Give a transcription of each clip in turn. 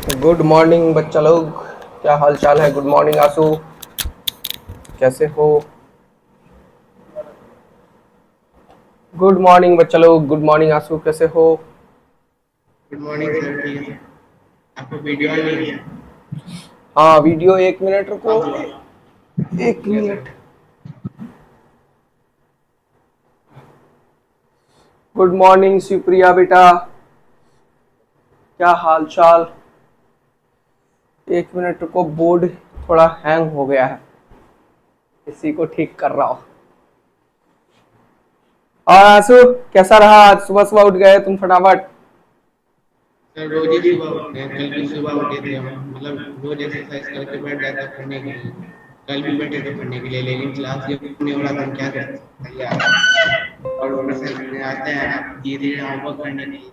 Good morning बच्चा लोग, क्या हाल चाल है। गुड मॉर्निंग आसू, कैसे हो। गुड मॉर्निंग बच्चा लोग, गुड मॉर्निंग आसू, कैसे हो। Good morning sir. ठीक है सर। आपको वीडियो ऑन नहीं है? हाँ वीडियो, 1 मिनट रुको, ऑफ हुआ? 1 मिनट। गुड मॉर्निंग शिवप्रिया बेटा, क्या हाल चाल। 1 मिनट रुको, बोर्ड थोड़ा हैंग हो गया है, इसी को ठीक कर रहा हूँ। और आंसू कैसा रहा आज, सुबह सुबह उठ गए तुम फटाफट। सर रोज ही सुबह उठते हैं। कल भी सुबह उठे थे हम, मतलब रोज एक्सरसाइज करके बैठ जाते हैं पढ़ने के लिए। कल भी बैठे थे पढ़ने के लिए, लेकिन क्लास जब नहीं हो रहा था हम क्या करते हैं, तैयार। और ऊपर से आते हैं धीरे धीरे होमवर्क करने के लिए।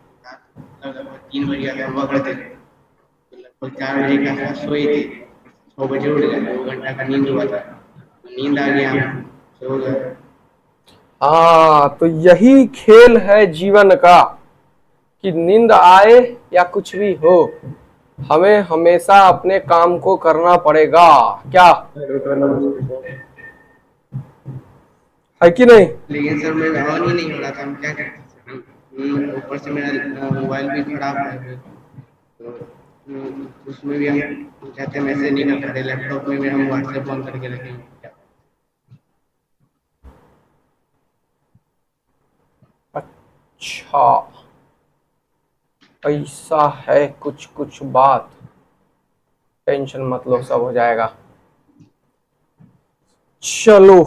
लगभग 3 बजे आते होमवर्क करते थे, तो लगभग 4 बजे के आसपास सोए थे। 6 बजे उठ गए, 2 घंटा का नींद हुआ था, तो नींद आ गया, हम सो गए। हाँ तो यही खेल है जीवन का, कि नींद आए या कुछ भी हो, हमें हमेशा अपने काम को करना पड़ेगा। क्या है कि नहीं। लेकिन सर मेरा ऑन ही नहीं हो रहा था, हम क्या करते सर। ऊपर से मेरा मोबाइल भी खराब है अभी, तो उसमें भी हम चाहते मैसेज नहीं कर पा रहे। लैपटॉप में भी हम व्हाट्सएप ऑन करके रखें। अच्छा, ऐसा है कुछ कुछ बात, टेंशन मत लो, सब हो जाएगा। चलो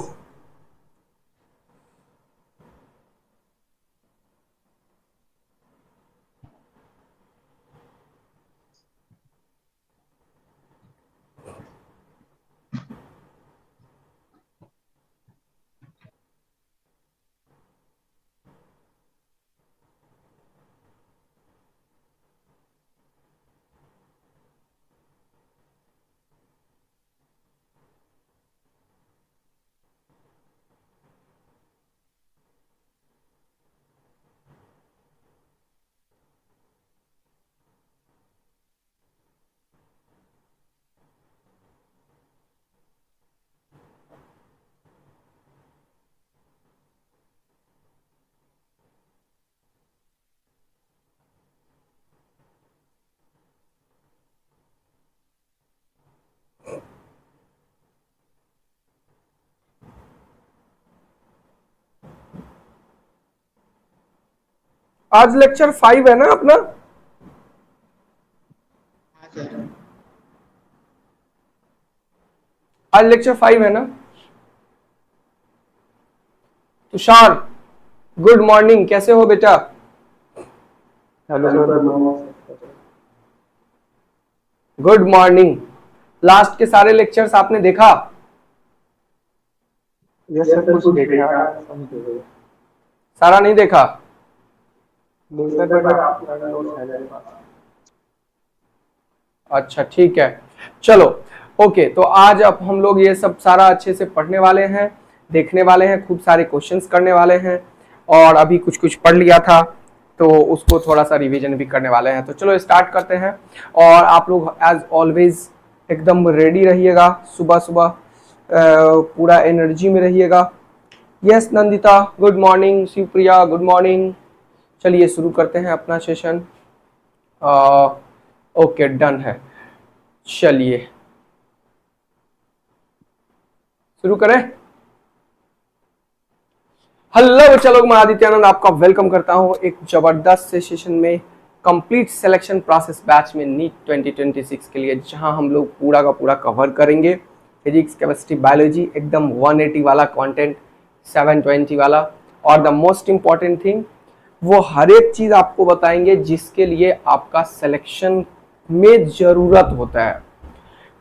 आज लेक्चर 5 है ना अपना। हाँ सर। आज लेक्चर 5 है ना। तुषार गुड मॉर्निंग, कैसे हो बेटा। Hello sir, good morning. Good morning. Last के सारे लेक्चर्स आपने देखा। यस सर, कुछ देखा समझे। सारा नहीं देखा। नहीं सर, बट आपका नोट्स है मेरे पास। अच्छा ठीक है, चलो ओके। तो आज अब हम लोग ये सब सारा अच्छे से पढ़ने वाले हैं, देखने वाले हैं, खूब सारे क्वेश्चंस करने वाले हैं। और अभी कुछ कुछ पढ़ लिया था तो उसको थोड़ा सा रिवीजन भी करने वाले हैं। तो चलो स्टार्ट करते हैं। और आप लोग एज ऑलवेज एकदम रेडी रहिएगा, सुबह सुबह पूरा एनर्जी में रहिएगा। Yes Nandita good morning, Shivpriya good morning. चलिए शुरू करते हैं अपना सेशन। ओके डन है, चलिए शुरू करें। हेलो बच्चा लोग, मैं आदित्यानंद आपका वेलकम करता हूं एक जबरदस्त से सेशन में, कंप्लीट सिलेक्शन प्रोसेस बैच में नीट 2026 के लिए, जहां हम लोग पूरा का पूरा कवर करेंगे फिजिक्स केमिस्ट्री बायोलॉजी, एकदम 180 वाला कंटेंट, 720 वाला। और द मोस्ट इंपॉर्टेंट थिंग, वो हर एक चीज आपको बताएंगे जिसके लिए आपका सिलेक्शन में जरूरत होता है।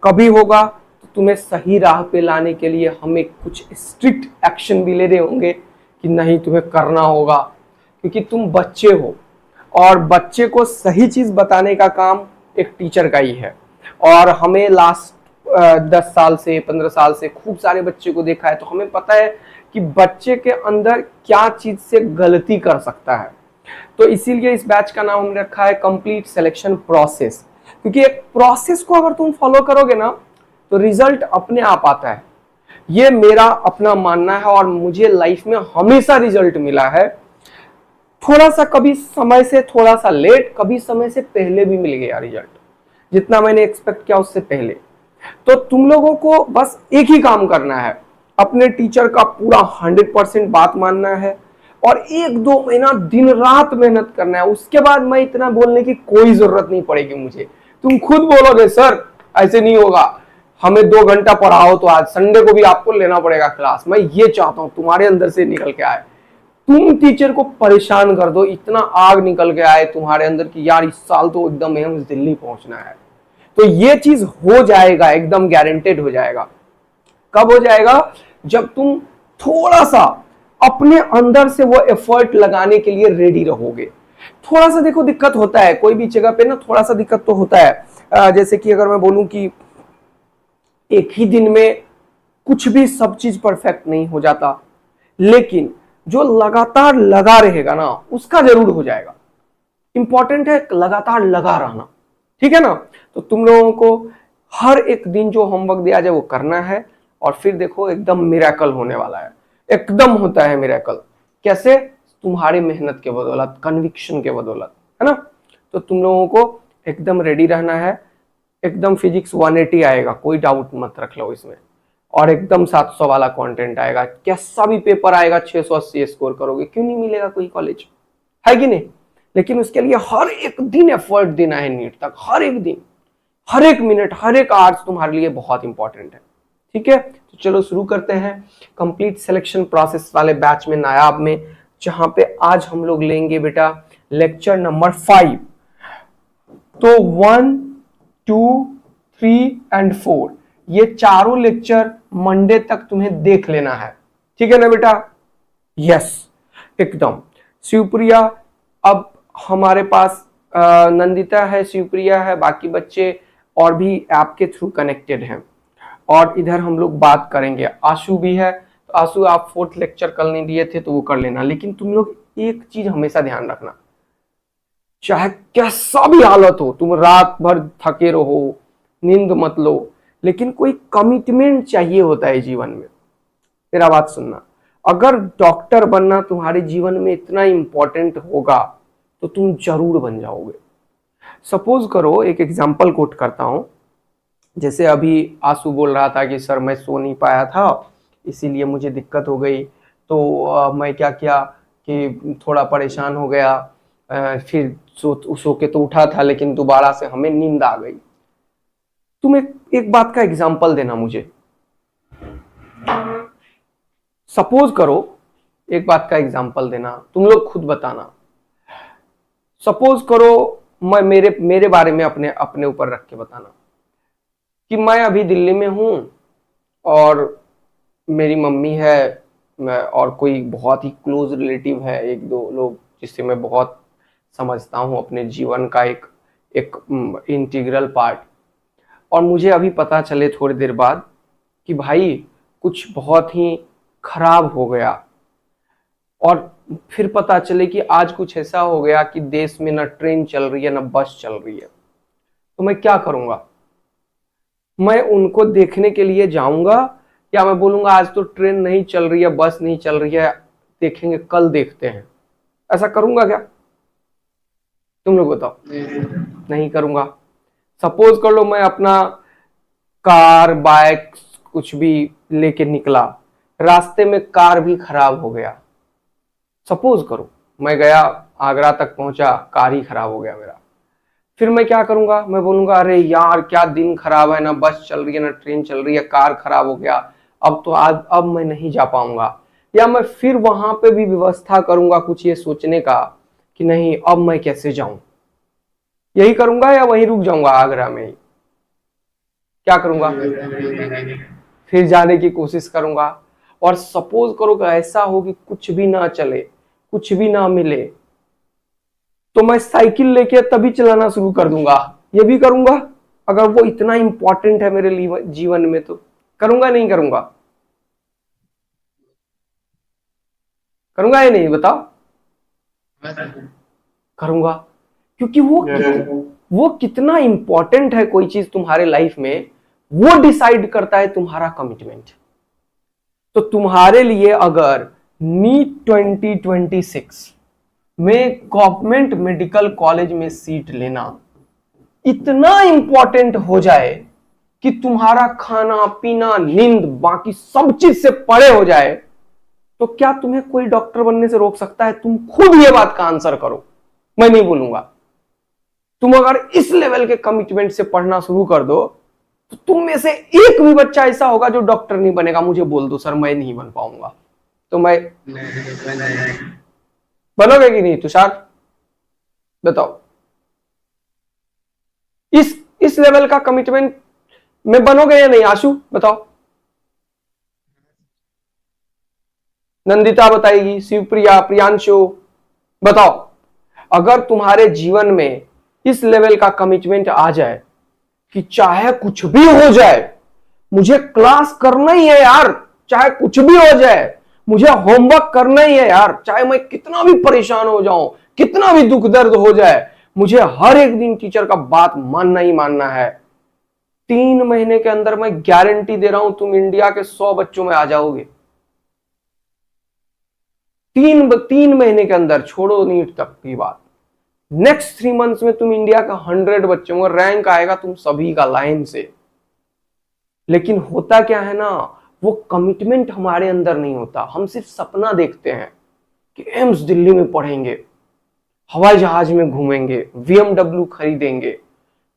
कभी होगा तो तुम्हें सही राह पे लाने के लिए हमें कुछ स्ट्रिक्ट एक्शन भी ले रहे होंगे कि नहीं तुम्हें करना होगा, क्योंकि तुम बच्चे हो और बच्चे को सही चीज बताने का काम एक टीचर का ही है। और हमें लास्ट 10 साल से 15 साल से खूब सारे बच्चे को देखा है, तो हमें पता है कि बच्चे के अंदर क्या चीज से गलती कर सकता है। तो इसीलिए इस बैच का नाम हमने रखा है कंप्लीट सिलेक्शन प्रोसेस। क्योंकि एक प्रोसेस को अगर तुम फॉलो करोगे ना तो रिजल्ट अपने आप आता है। ये मेरा अपना मानना है और मुझे लाइफ में हमेशा रिजल्ट मिला है। थोड़ा सा कभी समय से थोड़ा सा लेट, कभी समय से पहले भी मिल गया रिजल्ट, जितना मैंने एक्सपेक्ट किया उससे पहले। तो तुम लोगों को बस एक ही काम करना है, अपने टीचर का पूरा 100% बात मानना है और 1-2 महीना दिन रात मेहनत करना है। उसके बाद मैं इतना बोलने की कोई जरूरत नहीं पड़ेगी मुझे। तुम खुद बोलोगे सर ऐसे नहीं होगा, हमें 2 घंटा पढ़ाओ तो आज संडे को भी आपको लेना पड़ेगा क्लास। मैं ये चाहता हूं तुम्हारे अंदर से निकल के आए, तुम टीचर को परेशान कर दो, इतना आग निकल के आए तुम्हारे अंदर कि यार इस साल तो एकदम एम्स दिल्ली पहुंचना है। तो ये चीज हो जाएगा, एकदम गारंटेड हो जाएगा। कब हो जाएगा? जब तुम थोड़ा सा अपने अंदर से वो एफर्ट लगाने के लिए रेडी रहोगे। थोड़ा सा देखो दिक्कत होता है कोई भी जगह पे ना, थोड़ा सा दिक्कत तो होता है। जैसे कि अगर मैं बोलूं कि एक ही दिन में कुछ भी सब चीज परफेक्ट नहीं हो जाता, लेकिन जो लगातार लगा रहेगा ना उसका जरूर हो जाएगा। इंपॉर्टेंट है लगातार लगा रहना, ठीक है ना। तो तुम लोगों को हर एक दिन जो होमवर्क दिया जाए वो करना है और फिर देखो एकदम मिरेकल होने वाला है। एकदम होता है मिरेकल। कैसे? तुम्हारी मेहनत के बदौलत, कन्विक्शन के बदौलत, है ना। तो तुम लोगों को एकदम रेडी रहना है। एकदम फिजिक्स 180 आएगा, कोई डाउट मत रख लो इसमें। और एकदम 700 वाला कंटेंट आएगा, कैसा भी पेपर आएगा 680 स्कोर करोगे, क्यों नहीं मिलेगा कोई कॉलेज, है कि नहीं। लेकिन उसके लिए हर एक दिन एफर्ट देना है नीट तक, हर एक दिन, हर एक मिनट, हर एक आवर्स तुम्हारे लिए बहुत इंपॉर्टेंट है, ठीक है। तो चलो शुरू करते हैं कंप्लीट सिलेक्शन प्रोसेस वाले बैच में, नायाब में, जहां पे आज हम लोग लेंगे बेटा लेक्चर नंबर 5। तो 1, 2, 3 एंड 4 ये चारों लेक्चर मंडे तक तुम्हें देख लेना है, ठीक है ना बेटा। यस एकदम। शिवप्रिया, अब हमारे पास नंदिता है, शिवप्रिया है, बाकी बच्चे और भी ऐप के थ्रू कनेक्टेड हैं और इधर हम लोग बात करेंगे। आशु भी है, तो आशु आप 4th लेक्चर कल नहीं दिए थे तो वो कर लेना। लेकिन तुम लोग एक चीज हमेशा ध्यान रखना, चाहे कैसा भी हालत हो, तुम रात भर थके रहो, नींद मत लो, लेकिन कोई कमिटमेंट चाहिए होता है जीवन में। मेरा बात सुनना, अगर डॉक्टर बनना तुम्हारे जीवन में इतना इंपॉर्टेंट होगा तो तुम जरूर बन जाओगे। सपोज करो, एक एग्जांपल कोट करता हूं, जैसे अभी आंसू बोल रहा था कि सर मैं सो नहीं पाया था इसीलिए मुझे दिक्कत हो गई, तो मैं क्या किया कि थोड़ा परेशान हो गया, फिर सो के तो उठा था लेकिन दोबारा से हमें नींद आ गई। तुम एक बात का एग्जांपल देना मुझे। सपोज करो, एक बात का एग्जांपल देना, तुम लोग खुद बताना। सपोज करो मैं मेरे बारे में अपने ऊपर रख के बताना कि मैं अभी दिल्ली में हूं और मेरी मम्मी है, और कोई बहुत ही क्लोज रिलेटिव है, 1-2 लोग जिससे मैं बहुत समझता हूं अपने जीवन का एक इंटीग्रल पार्ट। और मुझे अभी पता चले थोड़ी देर बाद कि भाई कुछ बहुत ही खराब हो गया, और फिर पता चले कि आज कुछ ऐसा हो गया कि देश में ना ट्रेन चल रही है ना बस चल रही है, तो मैं क्या करूंगा? मैं उनको देखने के लिए जाऊंगा या मैं बोलूंगा आज तो ट्रेन नहीं चल रही है, बस नहीं चल रही है, देखेंगे कल देखते हैं? ऐसा करूंगा क्या? तुम लोग बताओ। नहीं करूंगा। सपोज कर लो मैं अपना कार बाइक कुछ भी लेके निकला, रास्ते में कार भी खराब हो गया। सपोज करो मैं गया आगरा तक पहुंचा, कार ही खराब हो गया मेरा। फिर मैं क्या करूंगा? मैं बोलूंगा अरे यार क्या दिन खराब है, ना बस चल रही है ना ट्रेन चल रही है, कार खराब हो गया, अब तो आज अब मैं नहीं जा पाऊंगा। या मैं फिर वहां पे भी व्यवस्था करूंगा कुछ ये सोचने का कि नहीं अब मैं कैसे जाऊं, यही करूंगा या वहीं रुक जाऊंगा आगरा में ही? क्या करूंगा? फिर जाने की कोशिश करूंगा। और सपोज करो कि ऐसा हो कि कुछ भी ना चले, कुछ भी ना मिले, तो मैं साइकिल लेके तभी चलाना शुरू कर दूंगा। ये भी करूंगा अगर वो इतना इंपॉर्टेंट है मेरे लिए जीवन में, तो करूंगा नहीं करूंगा? करूंगा या नहीं बताओ? करूंगा, क्योंकि वो वो कितना इंपॉर्टेंट है कोई चीज तुम्हारे लाइफ में, वो डिसाइड करता है तुम्हारा कमिटमेंट। तो तुम्हारे लिए अगर नीट 2026 में गवर्नमेंट मेडिकल कॉलेज में सीट लेना इतना इंपॉर्टेंट हो जाए कि तुम्हारा खाना पीना नींद बाकी सब चीज से परे हो जाए, तो क्या तुम्हें कोई डॉक्टर बनने से रोक सकता है? तुम खुद ये बात का आंसर करो, मैं नहीं बोलूंगा। तुम अगर इस लेवल के कमिटमेंट से पढ़ना शुरू कर दो तो तुम में से एक भी बच्चा ऐसा होगा जो डॉक्टर नहीं बनेगा। मुझे बोल दो सर मैं नहीं बन पाऊंगा, तो मैं बनोगे कि नहीं तुषार? बताओ, इस लेवल का कमिटमेंट में बनोगे या नहीं? आशु बताओ, नंदिता बताएगी, शिवप्रिया, प्रियांशु बताओ। अगर तुम्हारे जीवन में इस लेवल का कमिटमेंट आ जाए कि चाहे कुछ भी हो जाए, मुझे क्लास करना ही है यार, चाहे कुछ भी हो जाए, मुझे होमवर्क करना ही है यार, चाहे मैं कितना भी परेशान हो जाऊं, कितना भी दुख दर्द हो जाए, मुझे हर एक दिन टीचर का बात मानना ही मानना है। 3 महीने के अंदर मैं गारंटी दे रहा हूं तुम इंडिया के 100 बच्चों में आ जाओगे। 3 महीने के अंदर, छोड़ो नीट तक की बात, नेक्स्ट 3 मंथ्स में तुम इंडिया का 100 बच्चों का रैंक आएगा तुम सभी का लाइन से। लेकिन होता क्या है ना, वो कमिटमेंट हमारे अंदर नहीं होता। हम सिर्फ सपना देखते हैं कि एम्स दिल्ली में पढ़ेंगे, हवाई जहाज में घूमेंगे, BMW खरीदेंगे,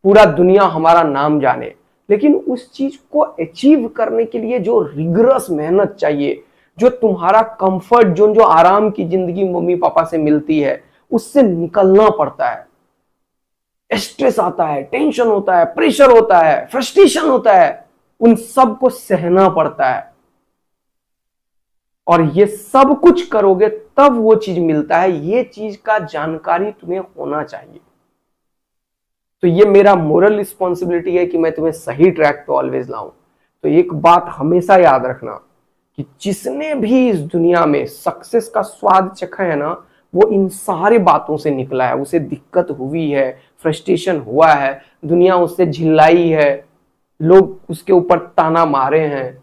पूरा दुनिया हमारा नाम जाने। लेकिन उस चीज को अचीव करने के लिए जो रिगरस मेहनत चाहिए, जो तुम्हारा कंफर्ट जोन, जो आराम की जिंदगी मम्मी पापा से मिलती है, उससे निकलना पड़ता है। स्ट्रेस आता है, टेंशन होता है, प्रेशर होता है, फ्रस्ट्रेशन होता है, उन सब को सहना पड़ता है। और ये सब कुछ करोगे तब वो चीज मिलता है। ये चीज का जानकारी तुम्हें होना चाहिए। तो ये मेरा मोरल रिस्पॉन्सिबिलिटी है कि मैं तुम्हें सही ट्रैक पे ऑलवेज लाऊं। तो एक बात हमेशा याद रखना कि जिसने भी इस दुनिया में सक्सेस का स्वाद चखा है ना, वो इन सारे बातों से निकला है। उसे दिक्कत हुई है, फ्रस्ट्रेशन हुआ है, दुनिया उससे झिल्लाई है, लोग उसके ऊपर ताना मारे हैं,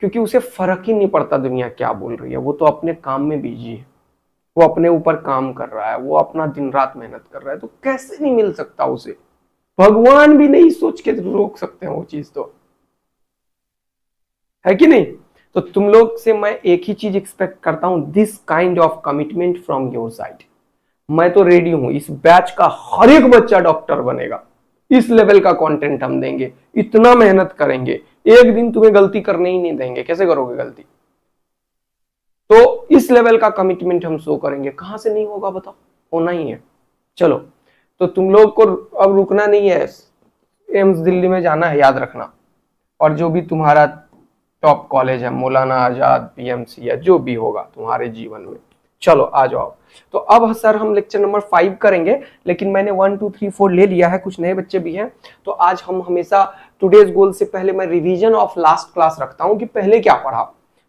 क्योंकि उसे फर्क ही नहीं पड़ता दुनिया क्या बोल रही है। वो तो अपने काम में बिजी है, वो अपने ऊपर काम कर रहा है, वो अपना दिन रात मेहनत कर रहा है। तो कैसे नहीं मिल सकता उसे? भगवान भी नहीं सोच के रोक सकते हैं वो चीज, तो है कि नहीं? तो तुम लोग से मैं एक ही चीज एक्सपेक्ट करता हूं, this kind of commitment from your side. मैं तो रेडी हूं, इस बैच का हर एक बच्चा डॉक्टर बनेगा। इस लेवल का कंटेंट हम देंगे, इतना मेहनत करेंगे, एक दिन तुम्हें गलती करने ही नहीं देंगे। कैसे करोगे गलती? तो इस लेवल का कमिटमेंट हम शो करेंगे। कहां से नहीं होगा बताओ? होना ही है। चलो, तो तुम लोग को अब रुकना नहीं है, एम्स दिल्ली में जाना है, याद रखना। और जो भी तुम्हारा टॉप कॉलेज है, मौलाना आजाद, PMC या जो भी होगा तुम्हारे जीवन में, चलो आ जाओ। तो अब सर हम लेक्चर नंबर 5 करेंगे, लेकिन मैंने 1 2 3 4 ले लिया है, कुछ नए बच्चे भी हैं। तो आज हम हमेशा टुडेज गोल से पहले मैं रिवीजन ऑफ लास्ट क्लास रखता हूं कि पहले क्या पढ़ा।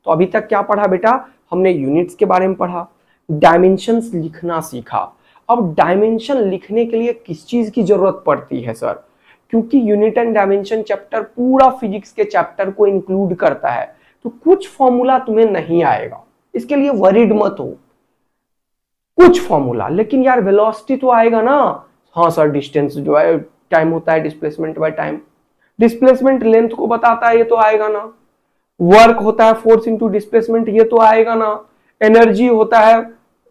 तो अभी तक क्या पढ़ा बेटा? हमने यूनिट्स के बारे में पढ़ा, डायमेंशंस लिखना सीखा। अब डायमेंशन लिखने के लिए किस चीज की जरूरत पड़ती है सर? क्योंकि यूनिट एंड डायमेंशन चैप्टर पूरा फिजिक्स के चैप्टर को इंक्लूड करता है, तो कुछ फॉर्मूला तुम्हें नहीं आएगा, इसके लिए वरीड मत हो। कुछ फॉर्मूला, लेकिन यार वेलोसिटी तो आएगा ना। हाँ सर, डिस्टेंस जो है टाइम होता है, displacement by time, displacement length को बताता है, ये तो आएगा ना। वर्क होता है फोर्स इनटू डिस्प्लेसमेंट, ये तो आएगा ना। एनर्जी होता है,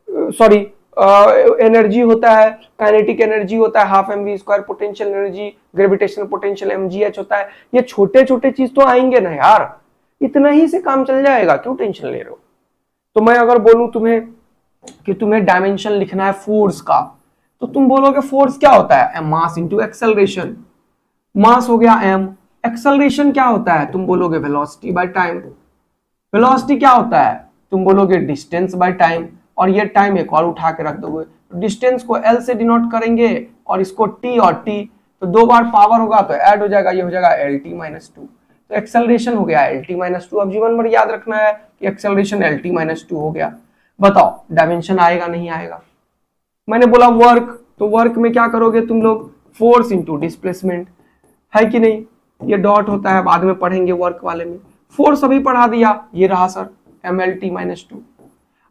सॉरी एनर्जी होता है, काइनेटिक एनर्जी होता है half mv², potential energy, gravitational potential mgh होता है। ये छोटे छोटे चीज तो आएंगे ना यार, इतना ही से काम चल जाएगा, क्यों टेंशन ले रहे हो? तो मैं अगर बोलूं तुम्हें कि तुम्हें डायमेंशन लिखना है फोर्स का, तो तुम बोलोगे फोर्स क्या होता है? Mass into acceleration. मास हो गया m, एक्सेलरेशन क्या होता है? तुम बोलोगे वेलोसिटी बाय टाइम। वेलोसिटी क्या होता है? तुम बोलोगे डिस्टेंस बाय टाइम। और ये टाइम एक और उठा के रख दोगे, डिस्टेंस को L से डिनोट करेंगे और इसको T और T, तो 2 बार पावर होगा तो ऐड हो जाएगा, ये हो जाएगा LT-2। तो एक्सेलरेशन हो गया LT-2। अब जीवन भर याद रखना है कि एक्सेलरेशन LT-2 हो गया। बताओ डायमेंशन आएगा नहीं आएगा? मैंने बोला वर्क, तो वर्क में क्या करोगे तुम लोग, फोर्स इंटू डिस्प्लेसमेंट, है कि नहीं, ये डॉट होता है, बाद में पढ़ेंगे वर्क वाले में। फोर्स अभी पढ़ा दिया, ये रहा सर mlt-2।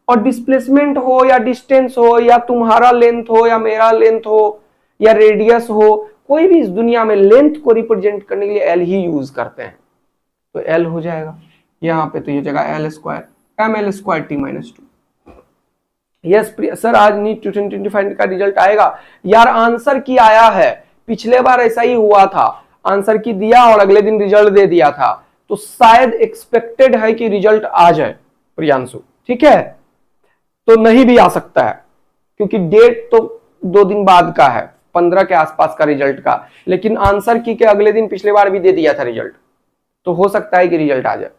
और डिस्प्लेसमेंट हो या डिस्टेंस हो या तुम्हारा लेंथ हो या मेरा लेंथ हो या रेडियस हो, कोई भी इस दुनिया में लेंथ को रिप्रेजेंट करने के लिए एल ही यूज करते हैं, तो एल हो जाएगा यहाँ पे, तो ये जगह L square ml²t-2। Yes sir, आज नीट 2025 का रिजल्ट आएगा यार, आंसर की आया है, पिछले बार ऐसा ही हुआ था, आंसर की दिया और अगले दिन रिजल्ट दे दिया था, तो शायद एक्सपेक्टेड है कि रिजल्ट आ जाए प्रियांशु, ठीक है, तो नहीं भी आ सकता है क्योंकि डेट तो 2 दिन बाद का है, 15 के आसपास का रिजल्ट का, लेकिन आंसर की के अगले दिन पिछले बार भी दे दिया था रिजल्ट, तो हो सकता है कि रिजल्ट आ जाए।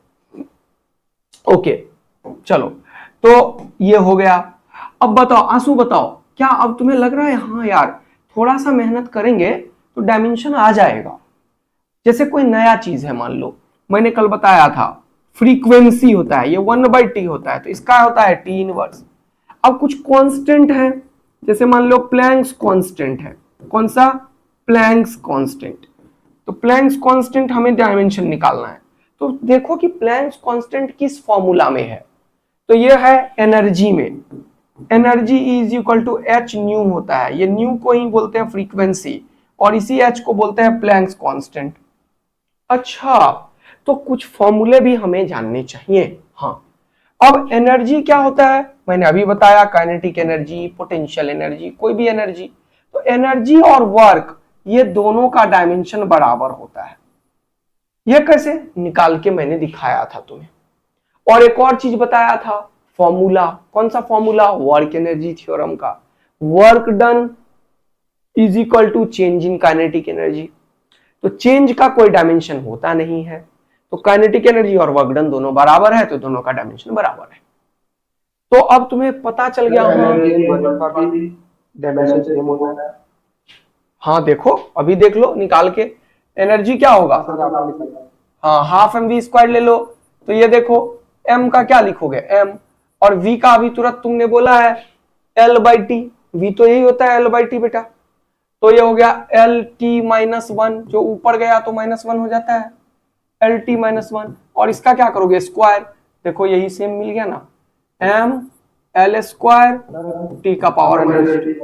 ओके चलो, तो ये हो गया। अब बताओ आंसू, बताओ क्या अब तुम्हें लग रहा है हाँ यार थोड़ा सा मेहनत करेंगे तो डायमेंशन आ जाएगा? जैसे कोई नया चीज है, मान लो मैंने कल बताया था फ्रीक्वेंसी होता है, ये 1/t होता है, तो इसका होता है टी इनवर्स। अब कुछ कांस्टेंट है, जैसे मान लो प्लैंक्स कांस्टेंट है, कौन सा, प्लैंक्स कांस्टेंट, तो प्लैंक्स कांस्टेंट हमें डायमेंशन निकालना है, तो देखो कि प्लैंक्स कांस्टेंट किस फॉर्मूला में है, तो ये है एनर्जी में, energy is equal to h nu होता है, ये न्यू को ही बोलते हैं फ्रीक्वेंसी और इसी एच को बोलते हैं प्लैंक्स कांस्टेंट। अच्छा, तो कुछ फॉर्मूले भी हमें जानने चाहिए। हाँ, अब एनर्जी क्या होता है मैंने अभी बताया, काइनेटिक एनर्जी, पोटेंशियल एनर्जी, कोई भी एनर्जी, तो एनर्जी और वर्क ये दोनों का डायमेंशन बराबर होता है। ये कैसे निकाल के मैंने दिखाया था तुम्हें। और एक और चीज बताया था, फॉर्मूला, कौन सा फॉर्मूला, वर्क एनर्जी थ्योरम का, work done is equal to change in kinetic energy, तो चेंज का कोई डायमेंशन होता नहीं है, तो काइनेटिक एनर्जी और वर्क डन दोनों बराबर है, तो दोनों का डायमेंशन बराबर है। तो अब तुम्हें पता चल गया होगा, हाँ देखो अभी देख लो निकाल के, एनर्जी क्या होगा, हाँ हाफ mv² ले लो, तो ये देखो m का क्या लिखोगे m, और v का अभी तुरंत तुमने बोला है L/T, v तो यही होता है L/T बेटा, तो ये हो गया LT-1, जो ऊपर गया तो -1 हो जाता है LT-1, और इसका क्या करोगे स्क्वायर, देखो यही सेम मिल गया ना, m L² t का पावर एनर्जी।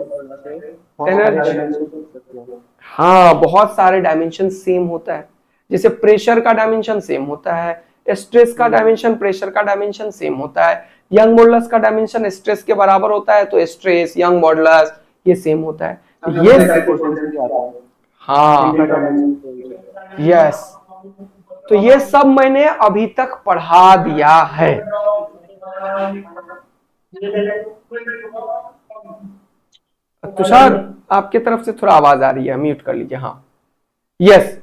हाँ, बहुत सारे डायमेंशन सेम होता है, जैसे प्रेशर का डायमेंशन सेम होता है, स्ट्रेस का डायमेंशन प्रेशर का डायमेंशन सेम होता है, यंग मॉडुलस का डायमेंशन स्ट्रेस के बराबर होता है, तो स्ट्रेस यंग मॉडुलस ये सेम होता है, तो ये हाँ यस, तो ये सब मैंने अभी तक पढ़ा दिया है। तुषार आपके तरफ से थोड़ा आवाज आ रही है, म्यूट कर लीजिए। हाँ यस,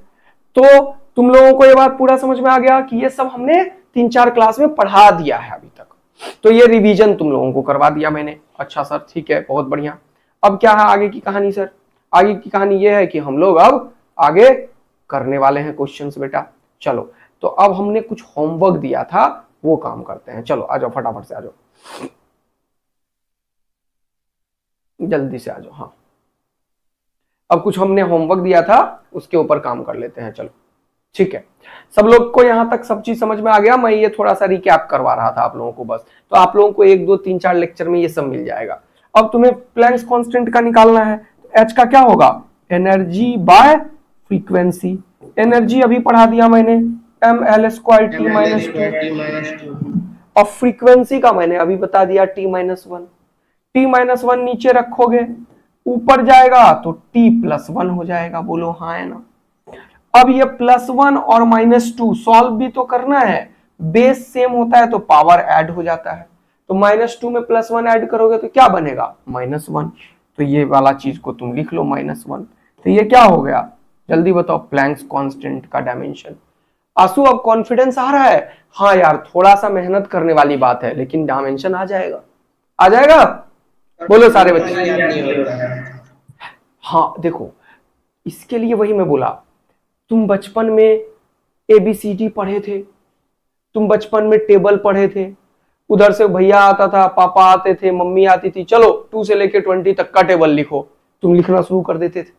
तो तुम लोगों को ये बात पूरा समझ में आ गया कि ये सब हमने 3-4 क्लास में पढ़ा दिया है अभी तक, तो ये रिवीजन तुम लोगों को करवा दिया मैंने। अच्छा सर ठीक है, बहुत बढ़िया। अब क्या है आगे की कहानी सर? आगे की कहानी ये है कि हम लोग अब आगे करने वाले हैं क्वेश्चंस बेटा। चलो, तो अब हमने कुछ होमवर्क दिया था वो काम करते हैं। चलो आ जाओ, फटाफट से आ जाओ, जल्दी से आ जाओ। हाँ, अब कुछ हमने होमवर्क दिया था उसके ऊपर काम कर लेते हैं। चलो ठीक है, सब लोग को यहाँ तक सब चीज समझ में आ गया? मैं ये थोड़ा सा रिकैप करवा रहा था आप लोगों को बस, तो आप लोगों को 1, 2, 3, 4 लेक्चर में ये सब मिल जाएगा। अब तुम्हें प्लैंक्स कांस्टेंट का निकालना है, एच का क्या होगा, एनर्जी बाय फ्रीक्वेंसी। एनर्जी अभी पढ़ा दिया मैंने, mL²t-2, और फ्रीक्वेंसी का मैंने अभी बता दिया t-1। t-1 नीचे रखोगे, ऊपर जाएगा तो t+1 हो जाएगा, बोलो हाँ है ना। अब ये +1 और -2 सॉल्व भी तो करना है, बेस सेम होता है तो पावर ऐड हो जाता है, तो -2 में +1 ऐड करोगे तो क्या बनेगा, -1, तो ये वाला चीज को तुम लिख लो -1। तो ये क्या हो गया, जल्दी बताओ, प्लैंक्स कांस्टेंट का डायमेंशन। आंसू अब कॉन्फिडेंस आ रहा है? हाँ यार, थोड़ा सा मेहनत करने वाली बात है, लेकिन डायमेंशन आ जाएगा, आ जाएगा, बोलो सारे बच्चे। हाँ देखो, इसके लिए वही मैं बोला, तुम बचपन में ABCD पढ़े थे, तुम बचपन में टेबल पढ़े थे, उधर से भैया आता था, पापा आते थे, मम्मी आती थी, चलो 2 से लेके 20 तक का टेबल लिखो, तुम लिखना शुरू कर देते थे।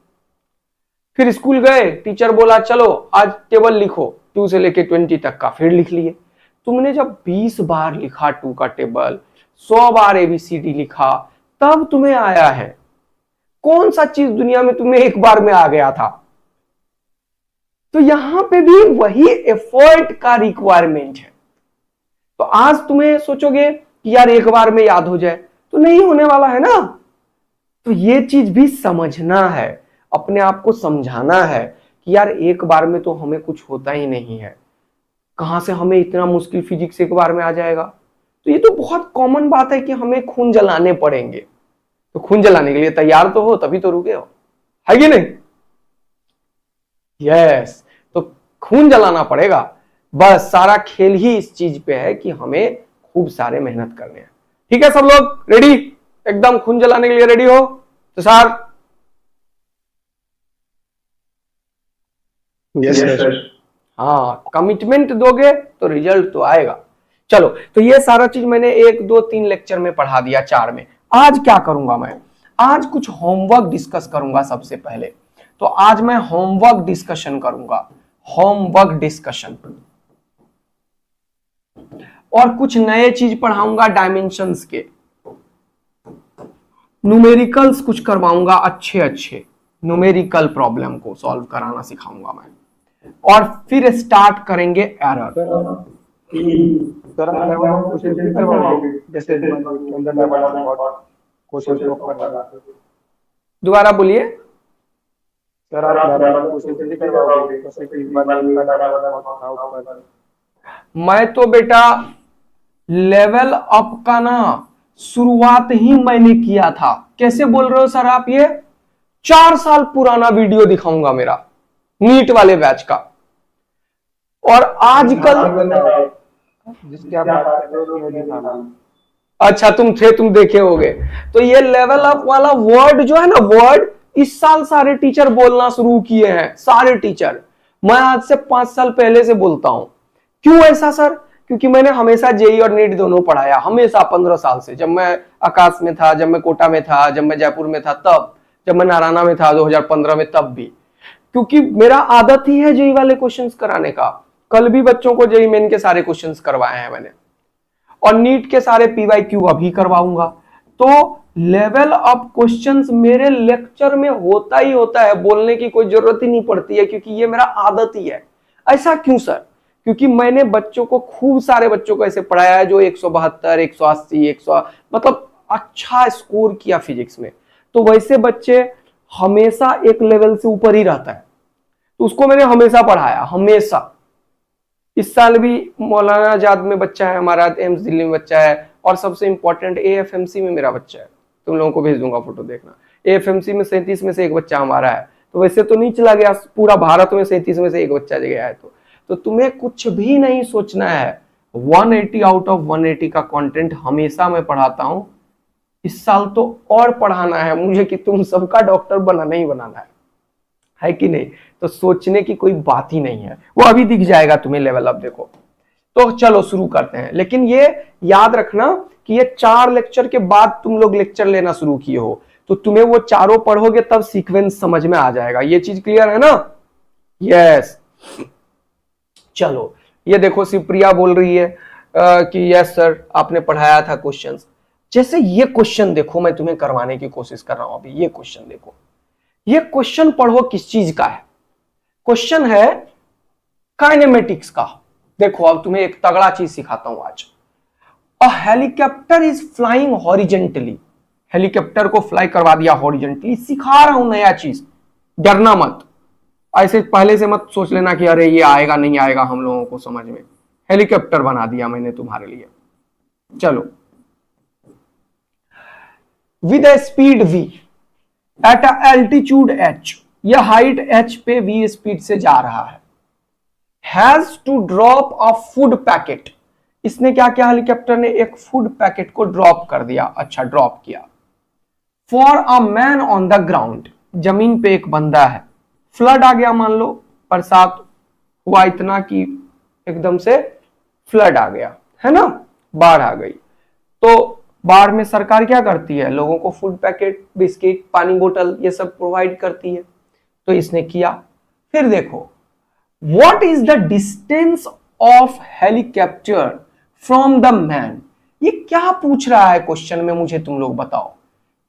फिर स्कूल गए, टीचर बोला चलो आज टेबल लिखो 2 से लेके 20 तक का, फिर लिख लिए। तुमने जब 20 बार लिखा 2 का टेबल, 100 बार ABCD लिखा, तब तुम्हें आया है। कौन सा चीज दुनिया में तुम्हें एक बार में आ गया था? तो यहां पे भी वही एफर्ट का रिक्वायरमेंट है। तो आज तुम्हें सोचोगे कि यार एक बार में याद हो जाए, तो नहीं होने वाला है ना। तो ये चीज भी समझना है, अपने आप को समझाना है कि यार एक बार में तो हमें कुछ होता ही नहीं है, कहां से हमें इतना मुश्किल फिजिक्स एक बार में आ जाएगा। तो ये तो बहुत कॉमन बात है कि हमें खून जलाने पड़ेंगे। तो खून जलाने के लिए तैयार तो हो, तभी तो रुके हो, है कि नहीं? यस, तो खून जलाना पड़ेगा। बस सारा खेल ही इस चीज पे है कि हमें खूब सारे मेहनत करने हैं। ठीक है, सब लोग रेडी? एकदम खून जलाने के लिए रेडी हो? तो सर यस सर। हाँ, कमिटमेंट दोगे तो रिजल्ट तो आएगा। चलो, तो ये सारा चीज मैंने 1 2 3 लेक्चर में पढ़ा दिया, 4 में। आज क्या करूंगा मैं? आज कुछ होमवर्क डिस्कस करूंगा सबसे पहले। तो आज मैं होमवर्क डिस्कशन करूंगा, होमवर्क डिस्कशन, और कुछ नए चीज पढ़ाऊंगा डायमेंशंस के, न्यूमेरिकल्स कुछ करवाऊंगा, अच्छे अच्छे न्यूमेरिकल प्रॉब्लम को सॉल्व कराना सिखाऊंगा मैं। और फिर स्टार्ट करेंगे एरर। सर आप लेवल ऑफ क्वेश्चन भी करवाओगे, जैसे के अंदर लेवल ऑफ क्वेश्चन सॉल्व करना। दोबारा बोलिए। सर आप लेवल ऑफ क्वेश्चन भी करवाओगे, जैसे कि 1 का लेवल ऑफ। मैं तो बेटा लेवल अप का ना शुरुआत ही मैंने किया था। कैसे बोल रहे हो सर आप? ये 4 साल पुराना वीडियो दिखाऊंगा मेरा नीट वाले बैच का। और आजकल जिसके आप बात कर रहे हो दिखाना। अच्छा, तुम देखे होगे। तो ये लेवल अप वाला वर्ड जो है ना, वर्ड इस साल सारे टीचर बोलना शुरू किए हैं, सारे टीचर। मैं आज से 5 साल पहले से बोलता हूं। क्यों ऐसा सर? क्योंकि मैंने हमेशा जेई और नीट दोनों पढ़ाया, हमेशा 15 साल से। जब मैं आकाश में था, जब मैं कोटा में था, जब मैं जयपुर में था, तब जब मैं नारायणा में था 2015 में, तब भी। क्योंकि मेरा आदत ही है जेई वाले क्वेश्चंस कराने का। कल भी बच्चों को जेई मेन के सारे क्वेश्चंस करवाए हैं मैंने, और नीट के सारे पीवाईक्यू अभी करवाऊंगा। तो लेवल अप क्वेश्चंस मेरे लेक्चर में होता ही होता है, बोलने की कोई जरूरत ही नहीं पड़ती है, क्योंकि ये मेरा आदत ही है। ऐसा क्यों सर? क्योंकि मैंने बच्चों को, खूब सारे बच्चों को ऐसे पढ़ाया है जो 172 180 100 मतलब अच्छा स्कोर किया फिजिक्स में। तो वैसे बच्चे हमेशा एक लेवल से ऊपर ही रहता है, तो उसको मैंने हमेशा पढ़ाया, हमेशा। इस साल भी मौलाना आजाद में बच्चा है हमारा, एम्स दिल्ली में बच्चा है, और सबसे इंपॉर्टेंट AFMC में मेरा बच्चा है। तुम लोगों को भेज दूंगा फोटो, देखना। AFMC में 37 में से एक बच्चा हमारा है। तो वैसे तो नहीं चला गया, पूरा भारत में 37 में से एक बच्चा गया है। तो तुम्हें कुछ भी नहीं सोचना है। 180 आउट ऑफ 180 का कंटेंट हमेशा मैं पढ़ाता हूं। इस साल तो और पढ़ाना है मुझे कि तुम सबका डॉक्टर बनाना ही बनाना है कि नहीं? तो सोचने की कोई बात ही नहीं है, वो अभी दिख जाएगा तुम्हें लेवल अप, देखो। तो चलो शुरू करते हैं। लेकिन ये याद रखना कि ये 4 लेक्चर के बाद तुम लोग लेक्चर लेना शुरू किए हो, तो तुम्हें वो चारों पढ़ोगे तब सीक्वेंस समझ में आ जाएगा। ये चीज क्लियर है ना? यस। चलो, ये देखो शिवप्रिया बोल रही है कि यस सर आपने पढ़ाया था क्वेश्चंस। जैसे ये क्वेश्चन देखो, मैं तुम्हें करवाने की कोशिश कर रहा हूं अभी। ये क्वेश्चन देखो, ये क्वेश्चन पढ़ो किस चीज का है। क्वेश्चन है काइनेमेटिक्स का। देखो अब तुम्हें एक तगड़ा चीज सिखाता हूं आज। A helicopter is flying horizontally. Helicopter को फ्लाई करवा दिया हॉरिजेंटली। सिखा रहा हूं नया चीज, डरना मत। ऐसे पहले से मत सोच लेना कि अरे ये आएगा नहीं आएगा हम लोगों को समझ में। हेलीकॉप्टर बना दिया मैंने तुम्हारे लिए। चलो, with a speed v at a altitude h, यह हाइट h पे v स्पीड से जा रहा है। Has to drop a food packet. इसने क्या किया? हेलीकॉप्टर ने एक फूड पैकेट को ड्रॉप कर दिया। अच्छा, ड्रॉप किया। For a man on the ground, जमीन पे एक बंदा है। फ्लड आ गया, मान लो बरसात हुआ इतना कि एकदम से फ्लड आ गया, है ना, बाढ़ आ गई। तो बाढ़ में सरकार क्या करती है, लोगों को फूड पैकेट, बिस्किट, पानी बोतल ये सब प्रोवाइड करती है, तो इसने किया। फिर देखो, what is the distance of helicopter from the man. ये क्या पूछ रहा है क्वेश्चन में, मुझे तुम लोग बताओ,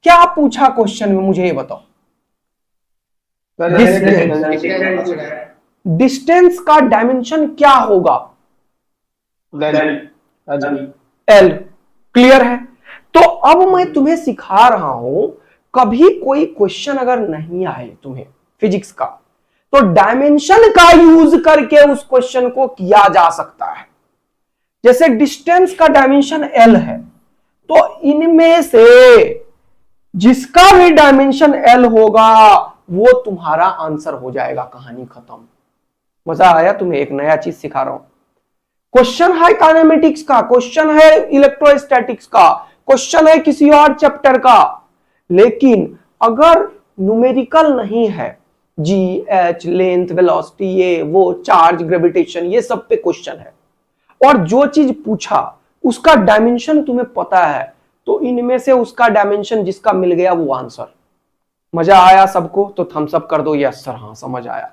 क्या पूछा क्वेश्चन में, मुझे ये बताओ। डिस्टेंस का डायमेंशन क्या होगा, एल। क्लियर है। तो अब मैं तुम्हें सिखा रहा हूं, कभी कोई क्वेश्चन अगर नहीं आए तुम्हें फिजिक्स का, तो डायमेंशन का यूज करके उस क्वेश्चन को किया जा सकता है। जैसे डिस्टेंस का डायमेंशन एल है, तो इनमें से जिसका भी डायमेंशन एल होगा वो तुम्हारा आंसर हो जाएगा, कहानी खत्म। मजा आया तुम्हें, एक नया चीज सिखा रहा हूं। क्वेश्चन है काइनेमेटिक्स का, क्वेश्चन है इलेक्ट्रोस्टैटिक्स का, क्वेश्चन है किसी और चैप्टर का, लेकिन अगर न्यूमेरिकल नहीं है, जी एच, लेंथ, वेलोसिटी, ये वो, चार्ज, ग्रेविटेशन, ये सब पे क्वेश्चन है, और जो चीज पूछा उसका डायमेंशन तुम्हें पता है, तो इनमें से उसका डायमेंशन जिसका मिल गया वो आंसर। मजा आया सबको? तो थम्स अप कर दो, यस सर, हाँ समझ आया।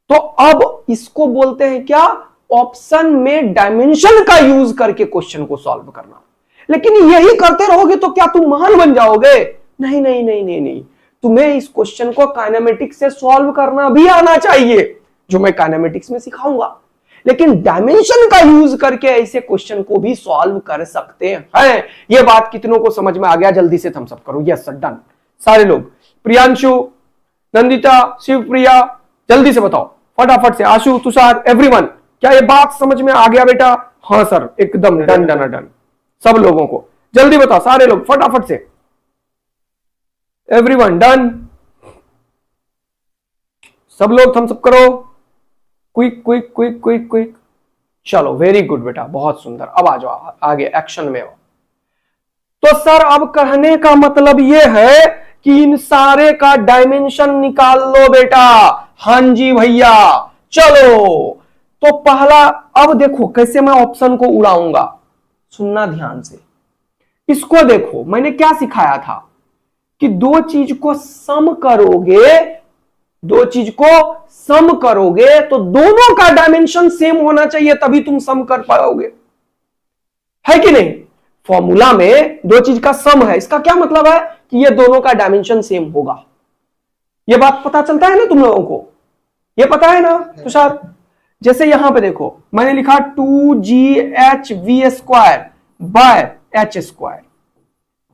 तो अब इसको बोलते हैं क्या, ऑप्शन में डायमेंशन का यूज करके क्वेश्चन को सॉल्व करना। लेकिन यही करते रहोगे तो क्या तुम महान बन जाओगे? नहीं नहीं नहीं नहीं नहीं, तुम्हें इस क्वेश्चन को काइनेमेटिक्स से सॉल्व करना भी आना चाहिए, जो मैं काइनेमेटिक्स में सिखाऊंगा। लेकिन डायमेंशन का यूज करके ऐसे क्वेश्चन को भी सॉल्व कर सकते हैं। ये बात कितनों को समझ में आ गया? जल्दी से थम्स अप करो, यस सर, डन। सारे लोग, प्रियांशु, नंदिता, शिवप्रिया, जल्दी से बताओ फटाफट से। आशु, तुषार, एवरीवन, क्या ये बात समझ में आ गया बेटा? हाँ सर, एकदम डन डन डन। सब लोगों को जल्दी बताओ, सारे लोग फटाफट से। एवरीवन डन, सब लोग थम्स अप करो, quick quick quick quick quick. चलो, वेरी गुड बेटा, बहुत सुंदर। अब आ जाओ आगे, एक्शन में हो। तो सर अब कहने का मतलब यह है कि इन सारे का डायमेंशन निकाल लो बेटा। हां जी भैया, चलो। तो पहला, अब देखो कैसे मैं ऑप्शन को उड़ाऊंगा, सुनना ध्यान से। इसको देखो, मैंने क्या सिखाया था कि दो चीज को सम करोगे, दो चीज को सम करोगे तो दोनों का डायमेंशन सेम होना चाहिए, तभी तुम सम कर पाओगे, है कि नहीं? फॉर्मूला में दो चीज का सम है, इसका क्या मतलब है कि ये दोनों का डायमेंशन सेम होगा। ये बात पता चलता है ना तुम लोगों को? ये पता है ना तुषार? जैसे यहां पे देखो, मैंने लिखा 2GHV² bye h²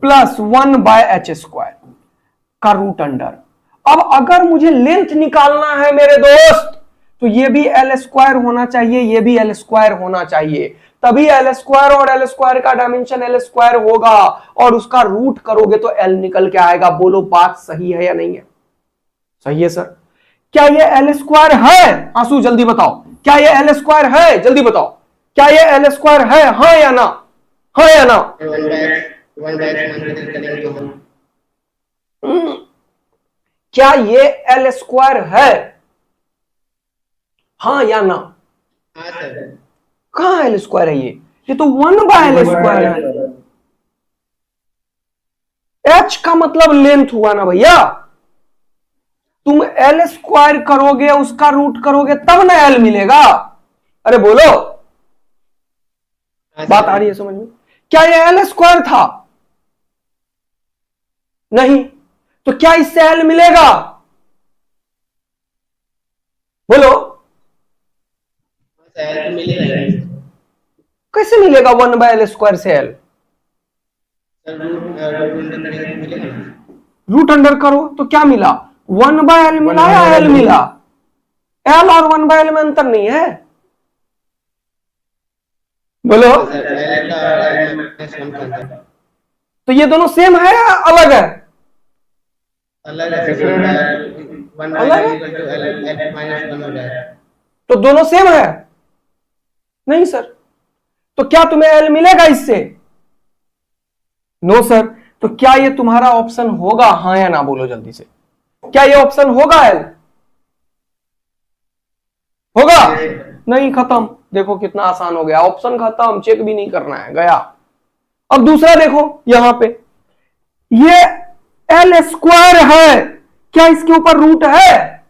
plus 1 bye h² का रूट अंडर। अब अगर मुझे लेंथ निकालना है मेरे दोस्त, तो ये भी L² होना चाहिए, ये भी L² होना चाहिए, तभी L² और L² का डायमेंशन L² होगा, और उसका रूट करोगे तो L निकल के आएगा। बोलो बात सही है या नहीं है? सही है सर। क्या ये L² है? आंसू जल्दी बताओ, क्या ये L² है? जल्दी बताओ, क्या ये L² है? हाँ या ना? हाँ या ना? क्या ये L² है? हाँ या ना? हाँ सर। कहां L² है? ये तो 1 बाय L² है। H का मतलब लेंथ हुआ ना भैया। तुम L² करोगे, उसका रूट करोगे तब ना L मिलेगा। अरे बोलो, बात आ रही है समझ में? क्या ये L² था? नहीं, तो क्या इससे L मिलेगा? बोलो, कैसे मिलेगा 1 बाय L² से L? रूट अंडर करो तो क्या मिला? 1 बाय L मिला या L मिला? L और 1 बाय L में अंतर नहीं है, बोलो। तो ये दोनों सेम है या अलग है? अलग है। तो दोनों सेम है? नहीं सर। तो क्या तुम्हें L मिलेगा इससे? No sir. तो क्या ये तुम्हारा ऑप्शन होगा? हाँ या ना बोलो जल्दी से। क्या ये ऑप्शन होगा L? होगा? नहीं, खत्म। देखो कितना आसान हो गया, ऑप्शन खत्म, चेक भी नहीं करना है, गया। अब दूसरा देखो यहां पे, ये एल स्क्वायर है, क्या इसके ऊपर रूट है?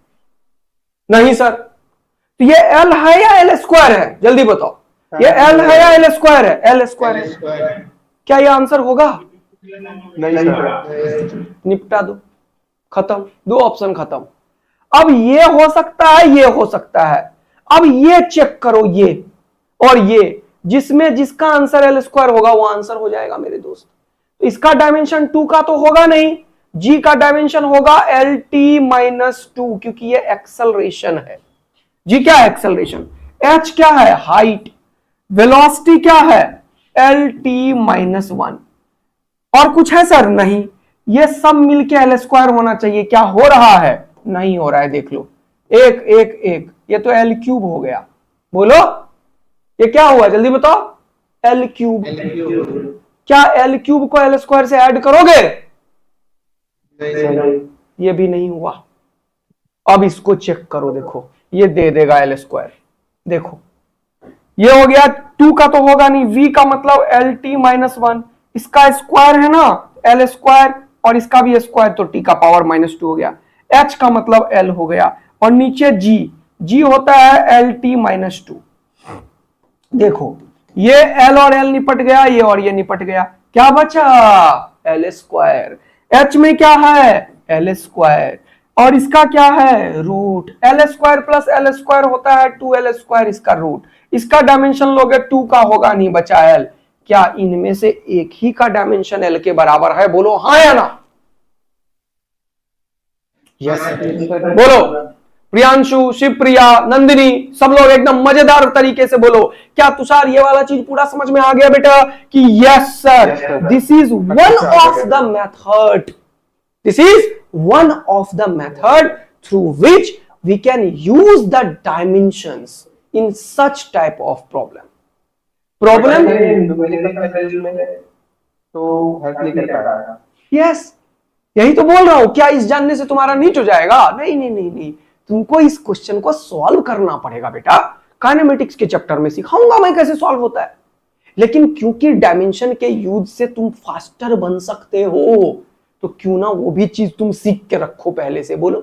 नहीं सर। तो ये एल है या एल स्क्वायर है? जल्दी बताओ, ये एल है या एल स्क्वायर है? एल स्क्वायर है। क्या ये आंसर होगा? नहीं सर। निपटा दो, खत्म, दो ऑप्शन खत्म। अब ये हो सकता है, ये हो सकता है। अब ये चेक करो, ये और ये, जिसमें जिसका आंसर एल स्क्वायर होगा वो आंसर हो जाएगा मेरे दोस्त। तो इसका डायमेंशन 2 का तो होगा नहीं, जी का डायमेंशन होगा LT-2, क्योंकि ये एक्सेलरेशन है। जी क्या है? एक्सेलरेशन। एच क्या है? हाइट। वेलोसिटी क्या है? LT-1। और कुछ है सर? नहीं। ये सब मिलके एल स्क्वायर होना चाहिए। क्या हो रहा है? नहीं हो रहा है, देख लो, एक एक एक, ये तो एल क्यूब हो गया। बोलो ये क्या हुआ? जल्दी बताओ। L cube. क्या एल क्यूब को एल स्क्वायर से ऐड करोगे? ये भी नहीं हुआ। अब इसको चेक करो, देखो ये दे देगा एल स्क्वायर। देखो ये हो गया, 2 का तो होगा नहीं, v का मतलब LT-1, इसका स्क्वायर है ना एल स्क्वायर, और इसका भी स्क्वायर, तो t का पावर -2 हो गया। h का मतलब l हो गया, और नीचे g होता है LT-2। देखो ये l और l निपट गया, ये और ये निपट गया, क्या बचा? L square. h में क्या है? एल स्क्वायर, और इसका क्या है? Root. L square plus L square होता है 2l स्क्वायर, इसका रूट। इसका डायमेंशन लोगे 2 का होगा नहीं, बचा l। क्या इनमें से एक ही का डायमेंशन l के बराबर है? बोलो हाँ या ना। यस बोलो। प्रियांशु, शिवप्रिया, नंदिनी, सब लोग एकदम मजेदार तरीके से बोलो। क्या तुषार ये वाला चीज पूरा समझ में आ गया बेटा? कि yes sir, this is one of the method, this is one of the method through which we can use the dimensions in such type of problem. तो हेल्प नहीं कर पाएगा। Yes, यही तो बोल रहा हूं। क्या इस जानने से तुम्हारा नीट हो जाएगा? नहीं नहीं नहीं नहीं, तुमको इस क्वेश्चन को सॉल्व करना पड़ेगा बेटा। काइनेमेटिक्स के चैप्टर में सिखाऊंगा मैं कैसे सॉल्व होता है, लेकिन क्योंकि डायमेंशन के यूज से तुम फास्टर बन सकते हो, तो क्यों ना वो भी चीज तुम सीख के रखो पहले से। बोलो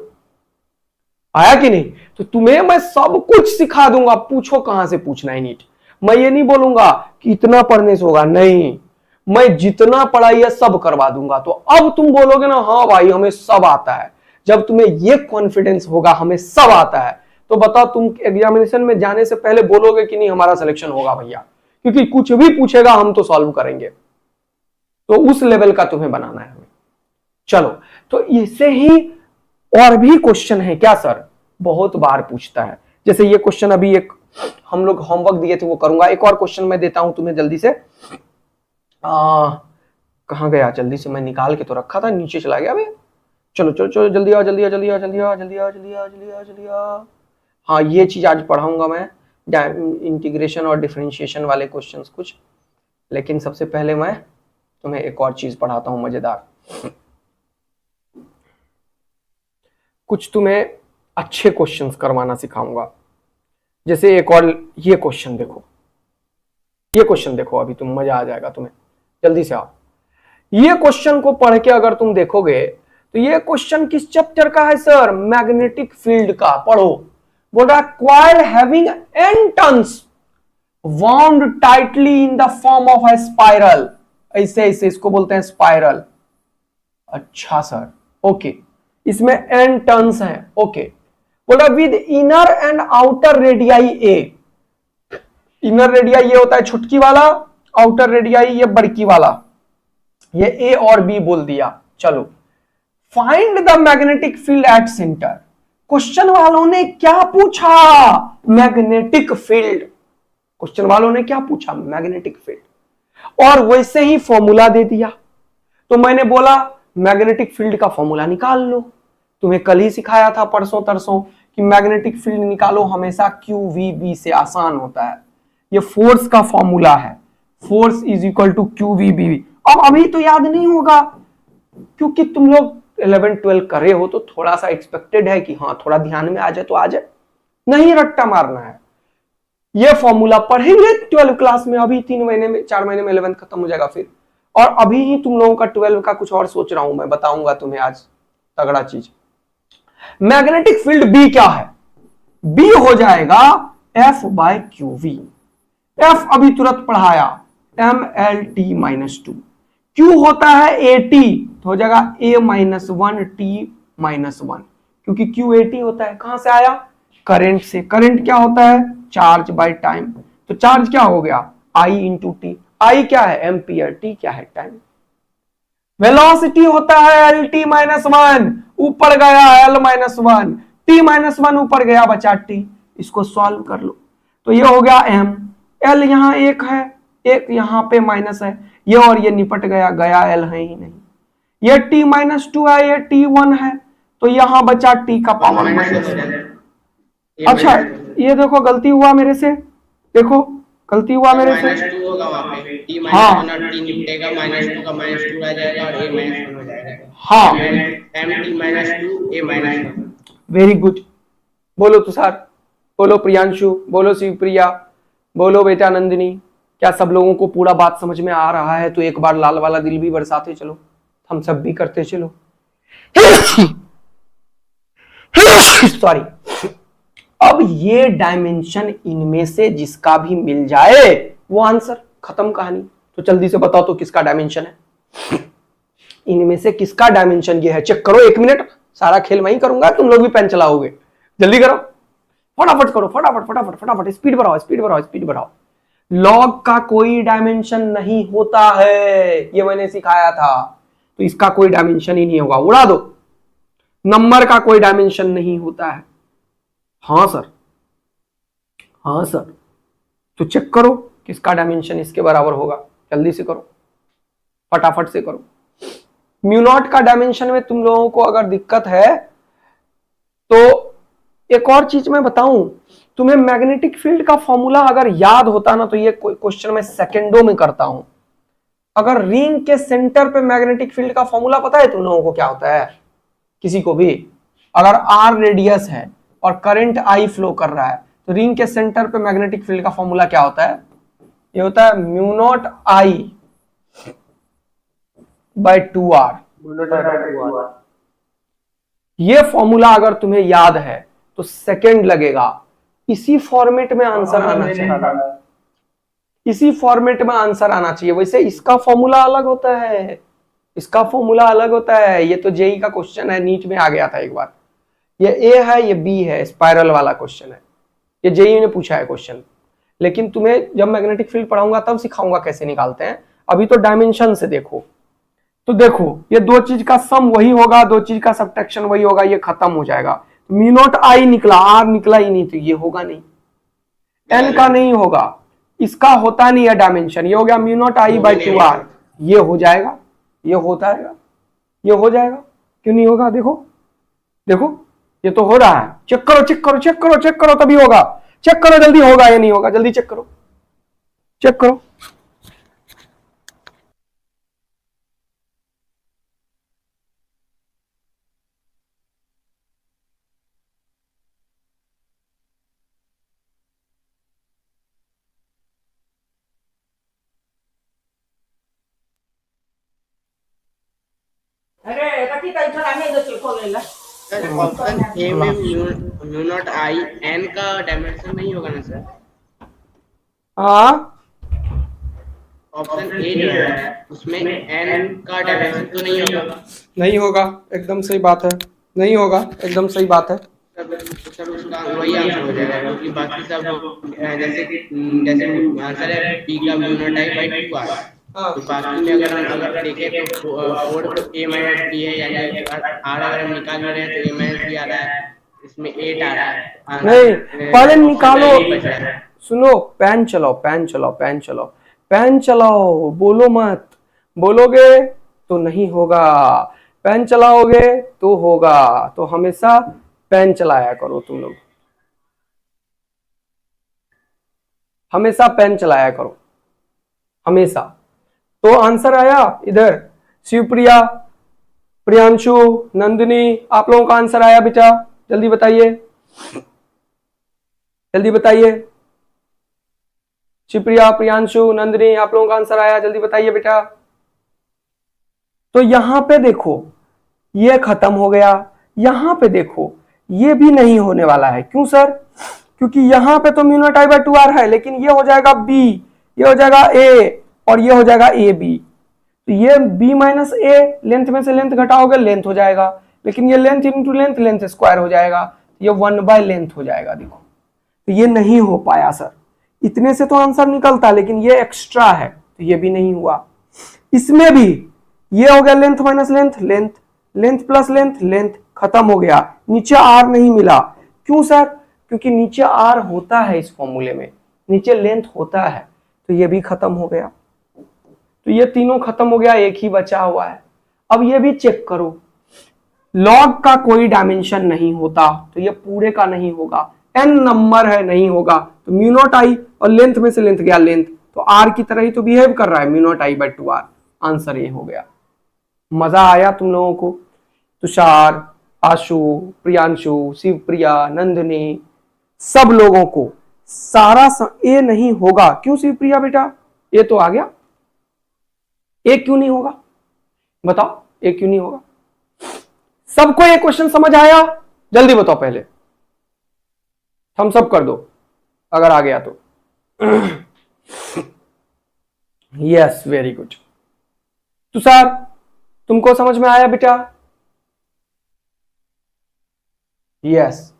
आया कि नहीं? तो तुम्हें मैं सब कुछ सिखा दूंगा, पूछो कहां से पूछना है नीट। मैं ये नहीं बोलूंगा कि इतना पढ़ने से होगा, नहीं, मैं जितना पढ़ाई है सब करवा दूंगा। तो अब तुम बोलोगे ना हाँ भाई हमें सब आता है, जब तुम्हें ये कॉन्फिडेंस होगा हमें सब आता है, तो बताओ तुम एग्जामिनेशन में जाने से पहले बोलोगे कि नहीं हमारा सिलेक्शन होगा भैया, क्योंकि कुछ भी पूछेगा हम तो सॉल्व करेंगे। तो उस लेवल का तुम्हें बनाना है हमें। चलो, तो इससे ही और भी क्वेश्चन है क्या सर? बहुत बार पूछता है। जैसे ये क्वेश्चन अभी एक हम लोग होमवर्क दिए थे वो करूंगा। एक और क्वेश्चन मैं देता हूं तुम्हें जल्दी से। कहां गया? जल्दी से मैं निकाल के तो रखा था, नीचे चला गया भैया। चलो चलो चलो जल्दी आओ, जल्दी आओ, जल्दी आओ, जल्दी आओ, जल्दी आओ, जल्दी आओ, जल्दी आओ, जल्दी आओ। हाँ ये चीज आज पढ़ाऊंगा मैं, इंटीग्रेशन और डिफरेंशिएशन वाले क्वेश्चंस कुछ। लेकिन सबसे पहले मैं तुम्हें एक और चीज पढ़ाता हूं मजेदार, कुछ तुम्हें अच्छे क्वेश्चंस करवाना सिखाऊंगा। जैसे एक और ये क्वेश्चन देखो, ये क्वेश्चन देखो, अभी तुम मजा आ जाएगा तुम्हें। जल्दी से आओ। ये क्वेश्चन को पढ़ के अगर तुम देखोगे तो ये क्वेश्चन किस चैप्टर का है सर? मैग्नेटिक फील्ड का। पढ़ो, बोल रहा coil having n turns wound tightly in the form of a spiral. ऐसे ऐसे इसको बोलते हैं स्पाइरल। अच्छा सर, ओके, इसमें n टर्न्स हैं, ओके। बोला with inner and outer radii A. Inner radii ये होता है छुटकी वाला, आउटर रेडियाई ये बड़की वाला। ये ए और बी बोल दिया। चलो, find the magnetic field at centre. Question वालों ने क्या पूछा? Magnetic field. क्वेश्चन वालों ने क्या पूछा? Magnetic field. और वैसे ही फॉर्मूला दे दिया। तो मैंने बोला मैग्नेटिक फील्ड का फॉर्मूला निकाल लो। तुम्हें कल ही सिखाया था परसों तरसों कि मैग्नेटिक फील्ड निकालो हमेशा QVB से आसान होता है। ये फोर्स का फॉर्मूला है, force is equal to QVB। अब अभी तो याद नहीं होगा क्योंकि तुम लोग 11-12 करे हो, तो थोड़ा सा एक्सपेक्टेड है कि हाँ थोड़ा ध्यान में आ जाए तो आ जाए, नहीं रट्टा मारना है। ये फॉर्मूला पढ़ेंगे 12 क्लास में, अभी 3 महीने में 4 महीने में 11th खत्म हो जाएगा, फिर और अभी ही तुम लोगों का 12 का कुछ और सोच रहा हूं, मैं बताऊंगा तुम्हें आज तगड़ा चीज। मैग्नेटिक फील्ड बी क्या है? बी हो जाएगा F/QV। F अभी तुरंत पढ़ाया, MLT-2। Q होता है AT, तो हो जाएगा A-1T-1, क्योंकि Q AT होता है। कहां से आया? करंट से। करंट क्या होता है? Charge by time. तो चार्ज क्या हो गया? I into T. I क्या है? एम्पियर। T क्या है? टाइम। वेलोसिटी होता है LT-1, ऊपर गया L-1, T-1 ऊपर गया, बचा T। इसको सॉल्व कर लो तो ये हो गया M। L यहां एक है, एक यहां पे माइनस है, ये और ये निपट गया, गया L है ही नहीं। ये T-2 है, ये T1 है, तो यहां बचा T का पावर -1। अच्छा ये देखो गलती हुआ मेरे से, देखो गलती हुआ मेरे से। -2 होगा वहां पे, T हाँ -1 और T निपटेगा, -2 का -2 आ जाएगा और A -1 हो जाएगा। हाँ MT-2 A-1। Very good. बोलो तुषार, बोलो प्रियांशु, बोलो शिवप्रिया, बोलो बेटा नंदिनी। क्या सब लोगों को पूरा बात समझ में आ रहा है? तो एक बार लाल वाला दिल भी बरसाते चलो, हम सब भी करते चलो। सॉरी। अब ये डायमेंशन इनमें से जिसका भी मिल जाए वो आंसर, खत्म कहानी। तो जल्दी से बताओ तो किसका डायमेंशन है? इनमें से किसका डायमेंशन ये है? चेक करो, 1 मिनट, सारा खेल मैं ही करूंगा, तुम लोग भी पेन चलाओगे। जल्दी करो, फटाफट करो, फटाफट फटाफट फटाफट, स्पीड बढ़ाओ स्पीड बढ़ाओ स्पीड बढ़ाओ। लॉग का कोई डायमेंशन नहीं होता है, ये मैंने सिखाया था। तो इसका कोई डायमेंशन ही नहीं होगा, उड़ा दो। नंबर का कोई डायमेंशन नहीं होता है। हाँ सर, हाँ सर। तो चेक करो किसका डायमेंशन इसके बराबर होगा, जल्दी से करो, फटाफट से करो। म्यू नॉट का डायमेंशन में तुम लोगों को अगर दिक्कत है तो एक और चीज मैं बताऊं, तुम्हें मैग्नेटिक फील्ड का फॉर्मूला अगर याद होता ना तो ये क्वेश्चन मैं सेकंडों में करता हूं। अगर रिंग के सेंटर पे मैग्नेटिक फील्ड का फॉर्मूला पता है तुम लोगों को क्या होता है? किसी को भी? अगर R रेडियस है और करंट I फ्लो कर रहा है तो रिंग के सेंटर पे मैग्नेटिक फील्ड का फॉर्मूला क्या होता है? ये होता है mu naught I bye 2R। ये फॉर्मूला अगर तुम्हें याद है तो सेकंड लगेगा। इसी फॉर्मेट में आंसर आना चाहिए, इसी फॉर्मेट में आंसर आना चाहिए। वैसे इसका फॉर्मूला अलग होता है, इसका फॉर्मूला अलग होता है। ये तो जेई का क्वेश्चन है, नीट में आ गया था एक बार। ये ए है, ये बी है, स्पाइरल वाला क्वेश्चन है, ये जेई ने पूछा है क्वेश्चन। लेकिन तुम्हें जब मैग्नेटिक फील्ड पढ़ाऊंगा तब सिखाऊंगा कैसे निकालते हैं। अभी तो डायमेंशन से देखो। तो देखो ये दो चीज का सम वही होगा, दो चीज का सब्ट्रैक्शन वही होगा, ये खत्म हो जाएगा। म्यू नॉट आई निकला, आर निकला ही नहीं, तो ये होगा नहीं। एन का नहीं होगा, इसका होता नहीं है डायमेंशन। ये हो गया mu not I by 2R, ये हो जाएगा, ये होता है, ये हो जाएगा। क्यों नहीं होगा? देखो देखो, ये तो हो रहा है। चेक करो चेक करो चेक करो चेक करो, तभी होगा। चेक करो जल्दी, होगा या नहीं होगा, जल्दी चेक करो, चेक करो। सर ऑप्शन ए में म्यू नॉट आई एन का डायमेंशन नहीं होगा ना सर? हाँ ऑप्शन ए जो है उसमें एन का डायमेंशन तो नहीं होगा? नहीं होगा, एकदम सही बात है, नहीं होगा, एकदम सही बात है। सर उसका वही आंसर हो जाएगा, क्योंकि बाकी सब जैसे जैसे आंसर है पी का mu not I by 2R। तो बाकी में अगर देखें तो 4 को a माइनस बी है, यानी आर अगर हम निकाल रहे हैं तो a माइनस बी आ रहा है, इसमें 8 आ रहा है। नहीं, पहले निकालो। बच रहा है। सुनो, पैन चलाओ पैन चलाओ पैन चलाओ पैन चलाओ, बोलो मत। बोलोगे तो नहीं होगा, पैन चलाओगे तो होगा। तो हमेशा पैन चलाया करो तुम लोग, हमेशा पेन चलाया करो, हमेशा। तो आंसर आया इधर, शिवप्रिया, प्रियांशु, नंदिनी, आप लोगों का आंसर आया बेटा, जल्दी बताइए, जल्दी बताइए। शिवप्रिया, प्रियांशु, नंदिनी, आप लोगों का आंसर आया, जल्दी बताइए बेटा। तो यहां पे देखो ये खत्म हो गया, यहां पे देखो ये भी नहीं होने वाला है। क्यों सर? क्योंकि यहां पे तो mu not I bye 2r है, लेकिन ये हो जाएगा b, ये हो जाएगा a और ये हो जाएगा ए बी। तो ये b माइनस ए, लेंथ में से लेंथ घटाओगे लेंथ हो जाएगा, लेकिन ये length into length, length square हो जाएगा, ये 1 बाय लेंथ हो जाएगा। देखो तो ये नहीं हो पाया सर, इतने से तो आंसर निकलता, लेकिन ये एक्स्ट्रा है तो ये भी नहीं हुआ। इसमें भी ये हो गया length minus length, length, length plus length, length, खत्म हो गया। नीचे r नहीं मिला। क्यों सर? क्योंकि नीचे r होता है इस फॉर्मूले में, नीचे लेंथ होता है, तो ये भी खत्म हो गया। तो ये तीनों खत्म हो गया, एक ही बचा हुआ है। अब ये भी चेक करो, लॉग का कोई डायमेंशन नहीं होता तो ये पूरे का नहीं होगा, n नंबर है नहीं होगा, तो म्यू नॉट आई और लेंथ में से लेंथ गया लेंथ, तो r की तरह ही तो बिहेव कर रहा है, mu not I bye 2r। Answer ये हो गया। मजा आया तुम लोगों को? तुषार, आशु, प्रियांशु, शिवप्रिया, नंदिनी, सब लोगों को सारा ए नहीं होगा। क्यों शिवप्रिया बेटा? ए तो आ गया, ए क्यों नहीं होगा बताओ? ए क्यों नहीं होगा? सबको ये क्वेश्चन समझ आया? जल्दी बताओ, पहले थम्स अप कर दो अगर आ गया तो। Yes, very good. तुषार, तुमको समझ में आया बेटा? यस,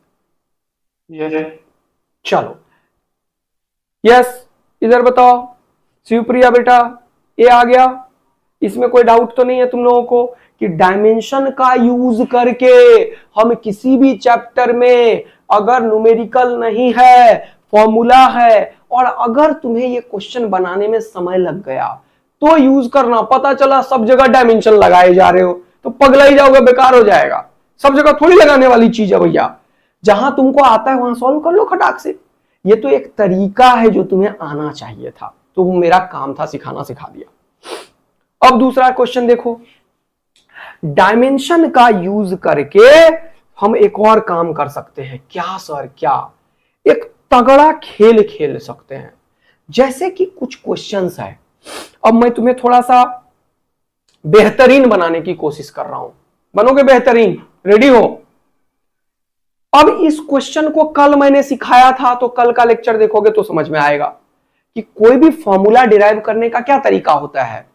चलो यस, इधर बताओ। शिवप्रिया बेटा, ए आ गया? इसमें कोई डाउट तो नहीं है तुम लोगों को कि डायमेंशन का यूज करके हम किसी भी चैप्टर में अगर न्यूमेरिकल नहीं है, फॉर्मूला है, और अगर तुम्हें ये क्वेश्चन बनाने में समय लग गया तो यूज करना। पता चला सब जगह डायमेंशन लगाए जा रहे हो तो पगला ही जाओगे, बेकार हो जाएगा। सब जगह थोड़ी लगाने वाली चीज है भैया, जहां तुमको आता है वहां सॉल्व कर लो खटाक से। ये तो एक तरीका है जो तुम्हें आना चाहिए था, तो वो मेरा काम था, सिखाना सिखा दिया। अब दूसरा क्वेश्चन देखो, डायमेंशन का यूज करके हम एक और काम कर सकते हैं। क्या सर? क्या? एक तगड़ा खेल खेल सकते हैं। जैसे कि कुछ क्वेश्चंस है, अब मैं तुम्हें थोड़ा सा बेहतरीन बनाने की कोशिश कर रहा हूं। बनोगे बेहतरीन? रेडी हो? अब इस क्वेश्चन को कल मैंने सिखाया था, तो कल का लेक्चर देखोगे तो समझ में आएगा कि कोई भी फॉर्मूला डिराइव करने का क्या तरीका होता है।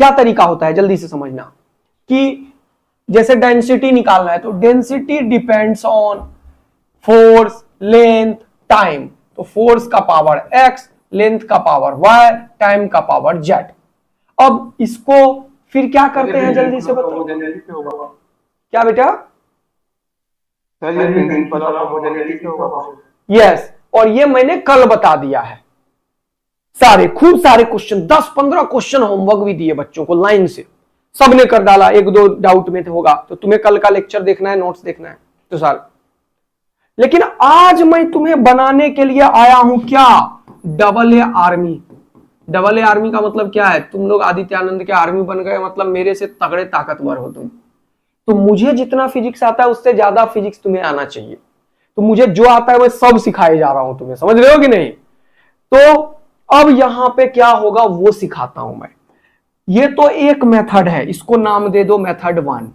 क्या तरीका होता है जल्दी से समझना, कि जैसे डेंसिटी निकालना है तो density depends on force, length, time. तो फोर्स का पावर x, लेंथ का पावर y, टाइम का पावर z। अब इसको फिर क्या करते हैं जल्दी से बताओ? क्या बेटा? यस, और ये मैंने कल बता दिया है। सारे खूब सारे क्वेश्चन, 10-15 क्वेश्चन होमवर्क भी दिए बच्चों को लाइन से, सबने कर डाला। एक दो डाउट में होगा तो तुम्हें कल का लेक्चर देखना है, नोट्स देखना है तो सारे। लेकिन आज मैं तुम्हें बनाने के लिए आया हूं क्या? Double A army. Double A army का मतलब क्या है? तुम लोग आदित्य आनंद के आर्मी बन गए, मतलब मेरे से तगड़े ताकतवर हो तुम। तो मुझे जितना फिजिक्स आता है उससे ज्यादा फिजिक्स तुम्हें आना चाहिए। तो मुझे जो आता है मैं सब सिखाए जा रहा हूं तुम्हें, समझ रहे हो कि नहीं? तो अब यहां पे क्या होगा वो सिखाता हूं मैं। ये तो एक मेथड है, इसको नाम दे दो मेथड 1।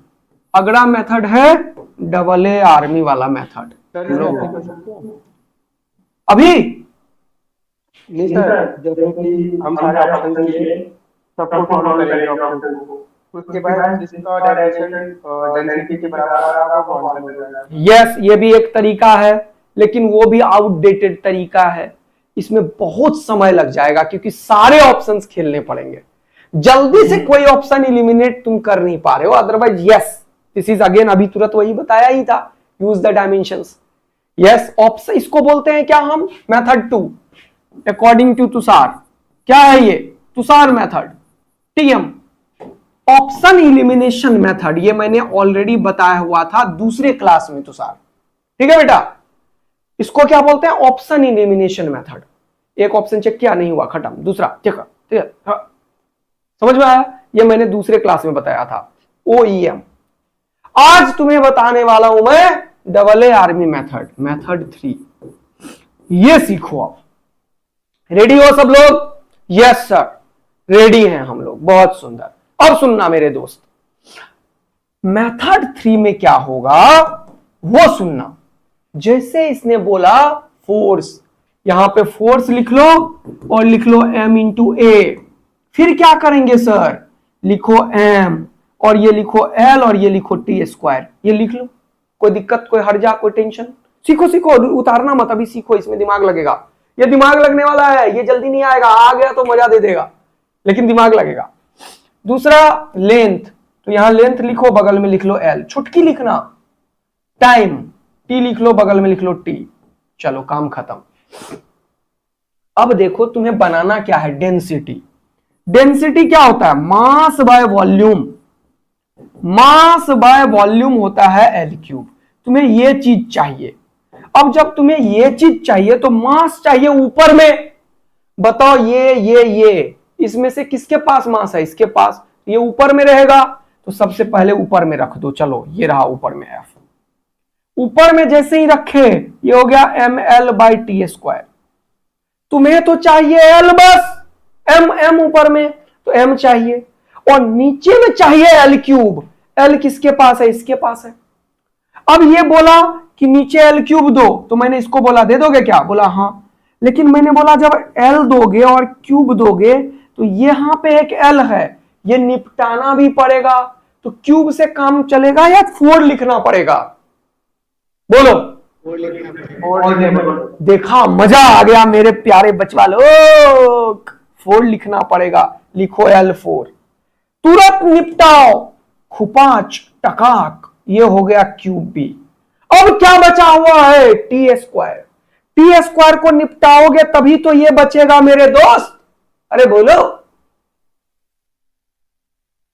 अगला मेथड है डबल ए आर्मी वाला मेथड। अभी नहीं सर, जैसे कि हम सारे ऑप्शन किए, सबको फॉलो करेंगे ऑप्शन को, उसके बाद जिसका डायरेक्शन डेंसिटी के बराबर आएगा वो आंसर मिल जाएगा। यस, ये भी एक तरीका है, लेकिन वो भी आउटडेटेड तरीका है। इसमें बहुत समय लग जाएगा क्योंकि सारे ऑप्शंस खेलने पड़ेंगे। जल्दी से कोई ऑप्शन इलिमिनेट तुम कर नहीं पा रहे हो, otherwise yes this is again, अभी तुरंत वही बताया ही था, use the dimensions. Yes, option इसको बोलते हैं क्या हम? Method 2 according to Tushar. क्या है ये? Tushar method, TM, option elimination method. ये मैंने ऑलरेडी बताया हुआ था दूसरे क्लास में तुषार, ठीक है बेटा? इसको क्या बोलते हैं? Option elimination method. एक ऑप्शन चेक किया, नहीं हुआ, खत्म, दूसरा ठीक है, ठीक है, हाँ। समझ में आया? ये मैंने दूसरे क्लास में बताया था, OEM। आज तुम्हें बताने वाला हूं मैं double A army method, method 3। ये सीखो आप। रेडी हो सब लोग? यस सर, रेडी हैं हम लोग, बहुत सुंदर। अब सुनना मेरे दोस्त, मेथड 3 में क्या होगा वो सुनना। जैसे इसने बोला फोर्स, यहां पे फोर्स लिख लो और लिख लो m इंटू ए। फिर क्या करेंगे सर, लिखो m और ये लिखो l और ये लिखो t स्क्वायर, ये लिख लो। कोई दिक्कत, कोई हर्जा, कोई टेंशन? सीखो सीखो, उतारना मत, अभी सीखो, इसमें दिमाग लगेगा। ये दिमाग लगने वाला है, ये जल्दी नहीं आएगा, आ गया तो मजा दे देगा, लेकिन दिमाग लगेगा। दूसरा लेंथ, तो यहां लेंथ लिखो, बगल में लिख लो l, छुटकी लिखना। टाइम, t लिख लो, बगल में लिख लो t। चलो काम खत्म। अब देखो तुम्हें बनाना क्या है, डेंसिटी। डेंसिटी क्या होता है, mass by volume. Mass by volume होता है एल क्यूब। तुम्हें ये चीज चाहिए। अब जब तुम्हें ये चीज चाहिए तो मास चाहिए ऊपर में। बताओ ये इसमें से किसके पास मास है, इसके पास, ये ऊपर में रहेगा, तो सबसे पहले ऊपर में रख दो। चलो ये रहा ऊपर में एफ। ऊपर में जैसे ही रखे, ये हो गया M L by T square. तुम्हें तो चाहिए एल बस, एम ऊपर में, तो एम चाहिए, और नीचे में चाहिए एल क्यूब। एल किसके पास है, इसके पास है। अब ये बोला कि नीचे एल क्यूब दो, तो मैंने इसको बोला दे दोगे क्या, बोला हाँ। लेकिन मैंने बोला जब एल दोगे और क्यूब दोगे तो यहां पे एक एल है, ये निपटाना भी पड़ेगा। तो क्यूब से काम चलेगा या 4 लिखना पड़ेगा, बोलो। देखा, मजा आ गया मेरे प्यारे बचवा लोग। 4 लिखना पड़ेगा, लिखो L4, तुरंत निपटाओ, खुपाच टकाक, ये हो गया क्यूब बी। अब क्या बचा हुआ है, टी स्क्वायर। टी स्क्वायर को निपटाओगे तभी तो ये बचेगा मेरे दोस्त। अरे बोलो,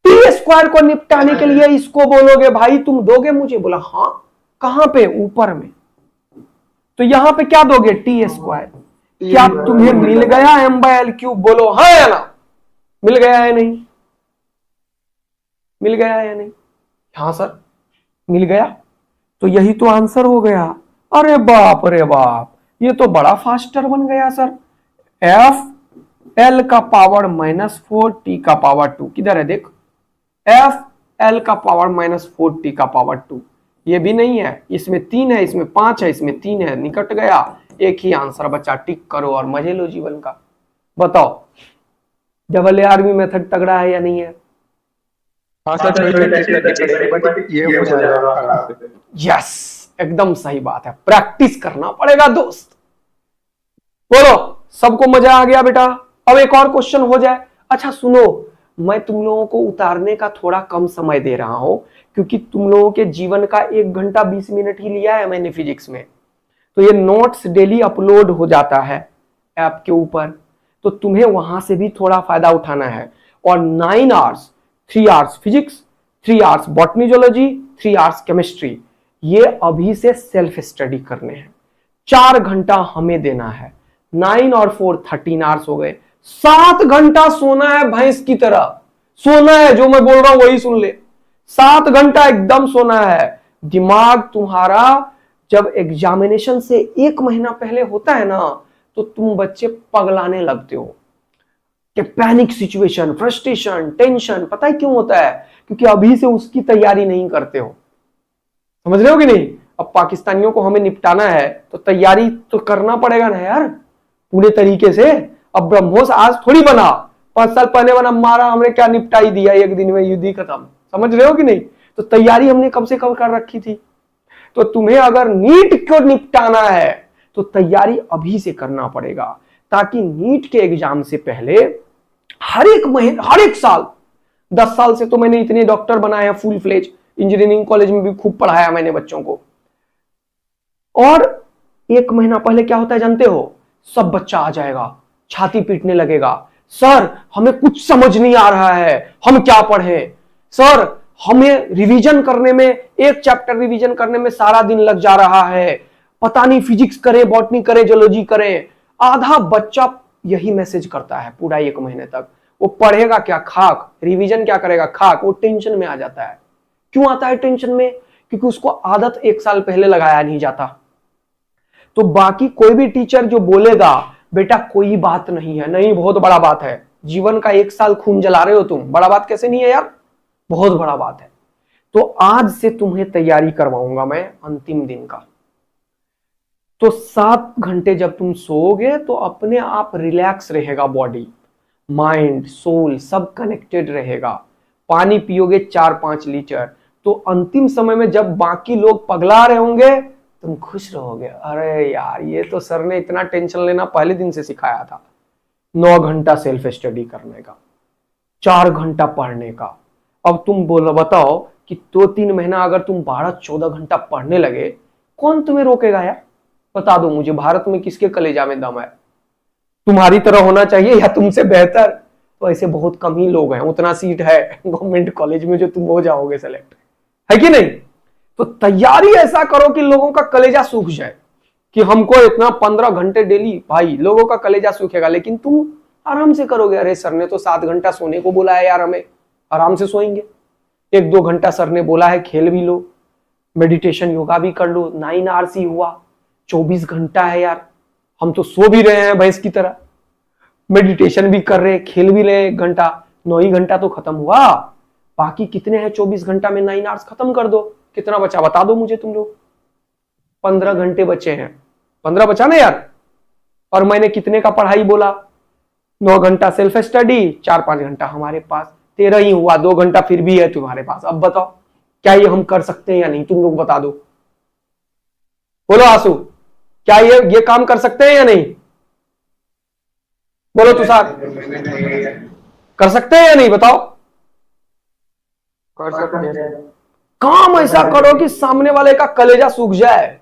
टी स्क्वायर को निपटाने के लिए इसको बोलोगे भाई तुम दोगे मुझे, बोला हाँ। कहां पे, ऊपर में, तो यहां पे क्या दोगे, टी स्क्वायर। क्या तुम्हें मिल गया एम बाय एल क्यूब, बोलो हाँ या ना, मिल गया है नहीं, मिल गया है या नहीं, हाँ सर मिल गया, तो यही तो आंसर हो गया। अरे बाप रे बाप, ये तो बड़ा फास्टर बन गया सर। एफ एल का पावर -4 टी का पावर 2, किधर है देख, एफ एल का पावर -4 टी का पावर 2, ये भी नहीं है, इसमें 3 है, इसमें 5 है, इसमें 3 है, निकट गया, एक ही आंसर बचा, टिक करो और मजे लो जीवन का। बताओ डबल ए आर्मी मेथड तगड़ा है या नहीं है? हाँ सर, ये हो जाएगा। यस, एकदम सही बात है, प्रैक्टिस करना पड़ेगा दोस्त। बोलो, सबको मजा आ गया बेटा? अब एक और क्वेश्चन हो जाए। अच्छा सुनो, मैं तुम लोगों को उतारने का थोड़ा कम समय दे रहा हूं, क्योंकि तुम लोगों के जीवन का 1 घंटा 20 मिनट ही लिया है मैंने फिजिक्स में, तो ये नोट्स डेली अपलोड हो जाता है ऐप के ऊपर, तो तुम्हें वहां से भी थोड़ा फायदा उठाना है। और 9 hours, 3 hours physics, 3 hours botany zoology, 3 hours chemistry, ये अभी से सेल्फ स्टडी करने हैं। 4 घंटा हमें देना है, 9 और 4 13 आवर्स हो गए। 7 घंटा सोना है, भैंस की तरह सोना है, जो मैं बोल रहा हूं वही सुन ले। 7 घंटा एकदम सोना है। दिमाग तुम्हारा जब एग्जामिनेशन से 1 महीना पहले होता है ना, तो तुम बच्चे पगलाने लगते हो कि पैनिक सिचुएशन, फ्रस्ट्रेशन, टेंशन। पता है क्यों होता है? क्योंकि अभी से उसकी तैयारी नहीं करते हो। समझ रहे हो कि नहीं? अब पाकिस्तानियों को हमें निपटाना है तो तैयारी तो करना पड़ेगा ना यार, पूरे तरीके से। अब ब्रह्मोस आज थोड़ी बना, 5 साल पहले बना, मारा हमने, क्या निपटाई दिया, 1 दिन में युद्ध ही खत्म। समझ रहे हो कि नहीं? तो तैयारी हमने कब से कब कर रखी थी। तो तुम्हें अगर नीट को निपटाना है तो तैयारी अभी से करना पड़ेगा, ताकि नीट के एग्जाम से पहले हर एक महीने, हर एक साल, 10 साल से तो मैंने इतने डॉक्टर बनाए हैं फुल फ्लेज, इंजीनियरिंग कॉलेज में भी खूब पढ़ाया मैंने बच्चों को। और 1 महीना पहले क्या होता है जानते हो? सब बच्चा आ जाएगा, छाती पीटने लगेगा, सर हमें कुछ समझ नहीं आ रहा है, हम क्या पढ़ें, सर हमें रिवीजन करने में, 1 चैप्टर रिवीजन करने में सारा दिन लग जा रहा है, पता नहीं फिजिक्स करें, बॉटनी करें, जूलॉजी करें। आधा बच्चा यही मैसेज करता है पूरा 1 महीने तक। वो पढ़ेगा क्या, खाक, रिवीजन क्या करेगा, खाक। वो टेंशन में आ जाता है। क्यों आता है टेंशन में? क्योंकि उसको आदत 1 साल पहले लगाया नहीं जाता। तो बाकी कोई भी टीचर जो बोलेगा बेटा कोई बात नहीं है, नहीं बहुत बड़ा बात है, जीवन का 1 साल खून जला रहे हो तुम, बड़ा बात कैसे नहीं है यार, बहुत बड़ा बात है। तो आज से तुम्हें तैयारी करवाऊंगा मैं अंतिम दिन का। तो 7 घंटे जब तुम सोओगे तो अपने आप रिलैक्स रहेगा, बॉडी माइंड सोल सब कनेक्टेड रहेगा। पानी पियोगे 4-5 लीटर, तो अंतिम समय में जब बाकी लोग पगला रहे होंगे तुम खुश रहोगे, अरे यार ये तो सर ने इतना टेंशन लेना पहले दिन से सिखाया था। 9 घंटा सेल्फ स्टडी करने का, 4 घंटा पढ़ने का। अब तुम बोलो बताओ कि 2-3 महीना अगर तुम 12-14 घंटा पढ़ने लगे, कौन तुम्हें रोकेगा यार? बता दो मुझे, भारत में किसके कलेजा में दम है? तुम्हारी तरह होना चाहिए या तुमसे बेहतर? तो ऐसे बहुत कम ही लोग हैं, उतना सीट है गवर्नमेंट कॉलेज में जो तुम हो जाओगे सेलेक्ट, है कि नहीं? तो तैयारी ऐसा करो कि लोगों का कलेजा सूख जाए कि हमको इतना 15 घंटे डेली, भाई लोगों का कलेजा सूखेगा, लेकिन तुम आराम से करोगे। अरे सर ने तो 7 घंटा सोने को बोला है यार, हमें आराम से सोएंगे। 1-2 घंटा सर ने बोला है खेल भी लो, मेडिटेशन योगा भी कर लो। 9 आवर्स ही हुआ, 24 घंटा है यार, हम तो सो भी रहे हैं भैंस की तरह, मेडिटेशन भी कर रहे, खेल भी रहे 1 घंटा, 9 ही घंटा तो खत्म हुआ। बाकी कितने हैं 24 घंटा में? 9 आवर्स खत्म कर दो। कितना बचा बता दो मुझे तुम लोग। 15 घंटे बचे हैं, 15 बचा ना यार। और मैंने कितने का पढ़ाई बोला? 9 घंटा सेल्फ स्टडी, 4-5 घंटा हमारे पास, 13 ही हुआ। 2 घंटा फिर भी है तुम्हारे पास। अब बताओ क्या ये हम कर सकते हैं या नहीं? तुम लोग बता दो, बोलो आंसू, क्या ये काम कर सकते हैं या नहीं? बोलो तुषार, कर सकते हैं या नहीं बताओ? कर सकते हैं। काम ऐसा करो कि सामने वाले का कलेजा सूख जाए।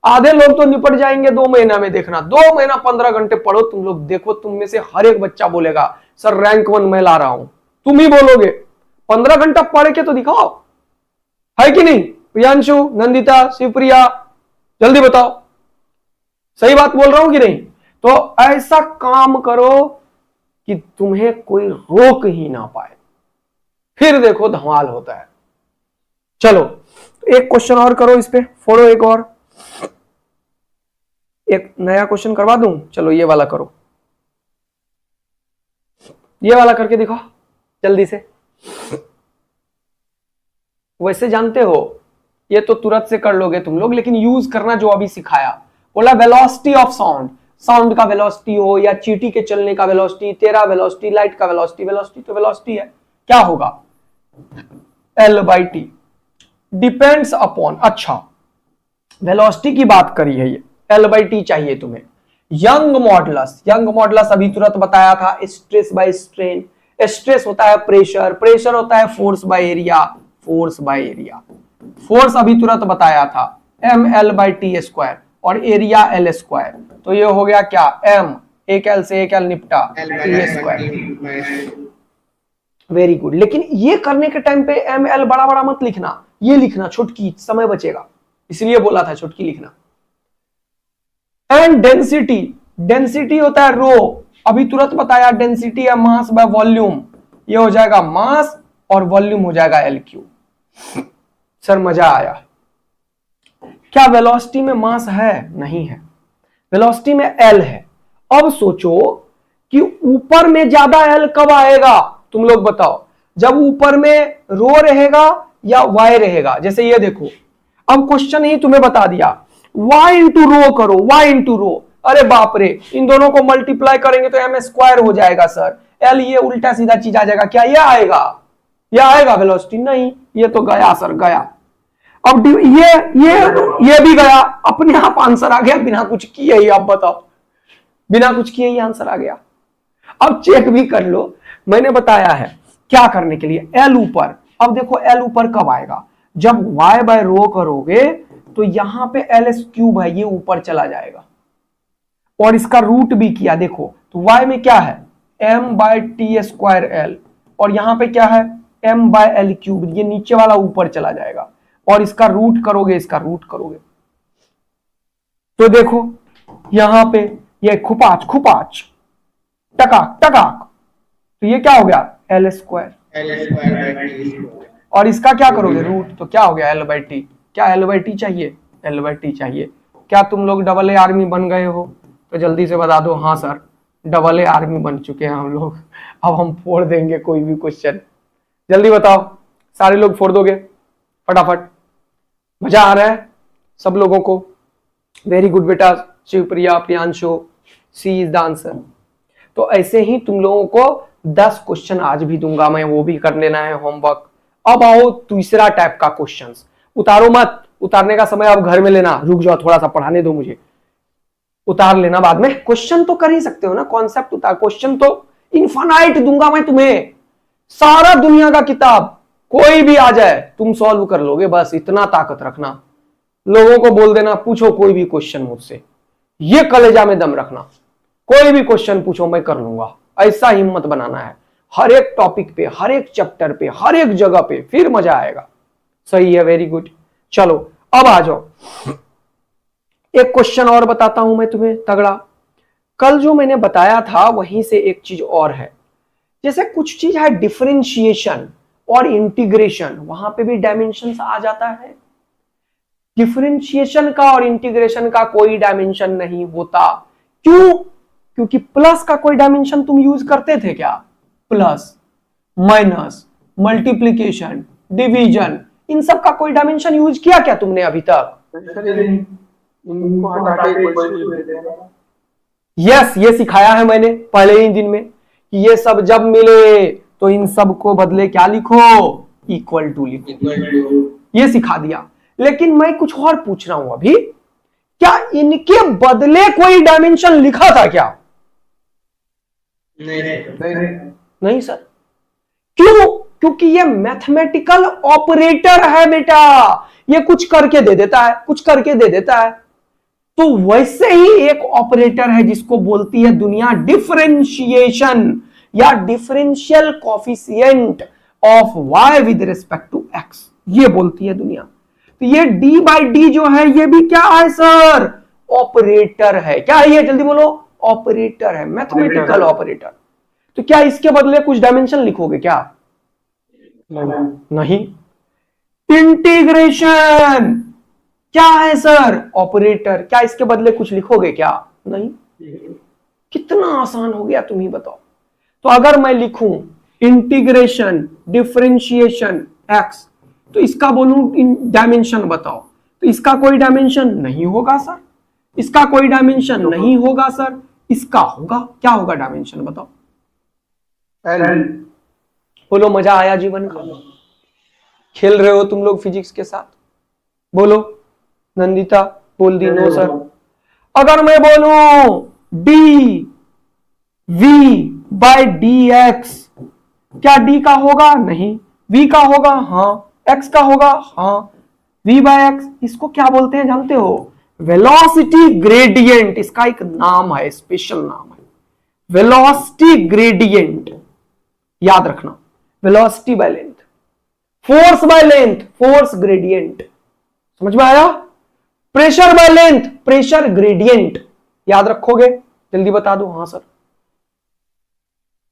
आधे लोग तो निपट जाएंगे 2 महीना में, देखना 2 महीना 15 घंटे पढ़ो तुम लोग, देखो तुम में से हर एक बच्चा बोलेगा सर रैंक 1 मैं ला रहा हूं। तुम ही बोलोगे, 15 घंटा पढ़ के तो दिखाओ, है कि नहीं? प्रियांशु, नंदिता, शिवप्रिया, जल्दी बताओ, सही बात बोल रहा हूं कि नहीं? तो ऐसा काम करो कि तुम्हें कोई रोक ही ना पाए, फिर देखो धमाल होता है। चलो एक क्वेश्चन और करो इस पे, फोड़ो एक और, एक नया क्वेश्चन करवा दूं। चलो ये वाला करो, ये वाला करके दिखाओ जल्दी से। वैसे जानते हो ये तो तुरंत से कर लोगे तुम लोग, लेकिन यूज करना जो अभी सिखाया। बोला वेलोसिटी ऑफ साउंड, साउंड का वेलोसिटी हो या चींटी के चलने का वेलोसिटी, तेरा वेलोसिटी, लाइट का वेलोसिटी, वेलोसिटी तो वेलोसिटी है, क्या होगा? L/T डिपेंड्स अपॉन, अच्छा वेलोसिटी की बात करी है ये, L/T चाहिए तुम्हें। यंग मॉडुलस, यंग मॉडुलस अभी तुरंत बताया था, स्ट्रेस बाय स्ट्रेन, स्ट्रेस होता है प्रेशर, प्रेशर होता है force by area, force by area, force अभी तुरंत बताया था mL/T² और एरिया L²। तो ये हो गया क्या? m, एक L से एक L निपटा, T²। Very good. लेकिन ये करने के टाइम पे ml बड़ा बड़ा मत लिखना, ये लिखना छोटकी, समय बचेगा, इसलिए बोला था छोटकी लिखना। एंड डेंसिटी, डेंसिटी होता है रो, अभी तुरंत बताया डेंसिटी है मास बाय वॉल्यूम, ये हो जाएगा मास और वॉल्यूम हो जाएगा L3। सर मजा आया। क्या वेलोसिटी में मास है? नहीं है, वेलोसिटी में L है। अब सोचो कि ऊपर में ज्यादा L कब आएगा? तुम लोग बताओ, जब ऊपर में रो रहेगा या y रहेगा। जैसे ये देखो, अब क्वेश्चन ही तुम्हें बता दिया, y इंटू रो करो, y इंटू रो। अरे बाप रे, इन दोनों को मल्टीप्लाई करेंगे तो m² हो जाएगा सर। L ये उल्टा सीधा चीज आ जाएगा, क्या ये आएगा? ये आएगा वेलोसिटी? नहीं, ये तो गया सर, गया। अब ये भी गया, अपने आप आंसर आ गया बिना कुछ किए ही। आप बताओ, बिना कुछ किए ही आंसर आ गया। अब चेक भी कर लो, मैंने बताया है क्या करने के लिए, L ऊपर। अब देखो L ऊपर कब आएगा? जब y/रो करोगे तो यहां पे LS³ है, ये ऊपर चला जाएगा और इसका रूट भी किया, देखो तो y में क्या है m/T²L और यहां पे क्या है m/L³, ये नीचे वाला ऊपर चला जाएगा और इसका रूट करोगे, इसका रूट करोगे तो देखो यहां पे ये खुपाच खुपाच टकाक टकाक, तो ये क्या हो गया L²। और इसका क्या करोगे रूट, तो क्या हो गया L/T। क्या L/T चाहिए? L/T चाहिए। क्या तुम लोग AA आर्मी बन गए हो? तो जल्दी से बता दो हाँ सर AA आर्मी बन चुके हैं हम लोग। अब हम फोड़ देंगे कोई भी क्वेश्चन, जल्दी बताओ, सारे लोग फोड़ दोगे? फटाफट। मजा आ रहा है सब लोगों को? वेरी गुड बेटा। शिवप्रिया, प्रियांशु, सी इज द आंसर। तो ऐसे ही तुम लोगों को 10 क्वेश्चन आज भी दूंगा मैं, वो भी कर लेना है होमवर्क। अब आओ दूसरा टाइप का क्वेश्चंस। उतारो मत, उतारने का समय अब घर में लेना। रुक जाओ, थोड़ा सा पढ़ाने दो मुझे, उतार लेना बाद में। क्वेश्चन तो कर ही सकते हो ना, कॉन्सेप्ट उतार। क्वेश्चन तो इनफाइनाइट दूंगा मैं तुम्हें, सारा दुनिया का किताब कोई भी आ जाए तुम सॉल्व कर लोगे, बस इतना ताकत रखना। लोगों को बोल देना पूछो कोई भी क्वेश्चन मुझसे, ये कलेजा में दम रखना, कोई भी क्वेश्चन पूछो मैं कर लूंगा। ऐसा हिम्मत बनाना है हर एक टॉपिक पे, हर एक चैप्टर पे, हर एक जगह पे, फिर मजा आएगा। सही है, वेरी गुड। चलो अब आ जाओ, एक क्वेश्चन और बताता हूं मैं तुम्हें तगड़ा। कल जो मैंने बताया था वहीं से एक चीज और है। जैसे कुछ चीज है डिफरेंशिएशन और इंटीग्रेशन, वहां पे भी डायमेंशन आ जाता है। डिफरेंशिएशन का और इंटीग्रेशन का कोई डायमेंशन नहीं होता। क्यों? क्योंकि प्लस का कोई डायमेंशन तुम यूज करते थे क्या? प्लस, माइनस, मल्टीप्लीकेशन, डिवीजन, इन सब का कोई डायमेंशन यूज किया क्या तुमने अभी तक? इनको हटा के इक्वल टू दे देना। यस, ये सिखाया है मैंने पहले ही दिन में कि ये सब जब मिले तो इन सब को बदले क्या लिखो? इक्वल टू लिखो। ये सिखा दिया। लेकिन मैं कुछ और पूछ रहा हूं अभी, क्या इनके बदले कोई डायमेंशन लिखा था क्या? नहीं सर। क्यों? क्योंकि ये मैथमेटिकल ऑपरेटर है बेटा, ये कुछ करके दे देता है, कुछ करके दे देता है। तो वैसे ही एक ऑपरेटर है जिसको बोलती है दुनिया डिफरेंशिएशन या differential coefficient of y with respect to x, ये बोलती है दुनिया। तो ये d बाई डी जो है ये भी क्या है सर? ऑपरेटर है। क्या है ये? जल्दी बोलो। ऑपरेटर है, मैथमेटिकल ऑपरेटर। तो क्या इसके बदले कुछ डायमेंशन लिखोगे क्या? नहीं। इंटीग्रेशन क्या है सर? ऑपरेटर। क्या इसके बदले कुछ लिखोगे क्या? नहीं। कितना आसान हो गया, तुम ही बताओ। तो अगर मैं लिखूं इंटीग्रेशन डिफरेंशिएशन x, तो इसका बोलूं डायमेंशन बताओ, तो इसका कोई डायमेंशन नहीं होगा सर, इसका कोई डायमेंशन नहीं होगा सर, इसका होगा। क्या होगा डायमेंशन बताओ? L। बोलो, मजा आया जीवन का? खेल रहे हो तुम लोग फिजिक्स के साथ? बोलो। नंदिता बोल दी नो सर। अगर मैं बोलूं d v by d x, क्या डी का होगा? नहीं। वी का होगा? हाँ। एक्स का होगा? हाँ। वी बाई एक्स, इसको क्या बोलते हैं जानते हो? Velocity gradient. इसका एक नाम है, स्पेशल नाम है, वेलोसिटी ग्रेडियंट। याद रखना, velocity by length, force by length, force gradient. समझ में आया? Pressure by length, pressure gradient. याद रखोगे? जल्दी बता दो। हाँ सर।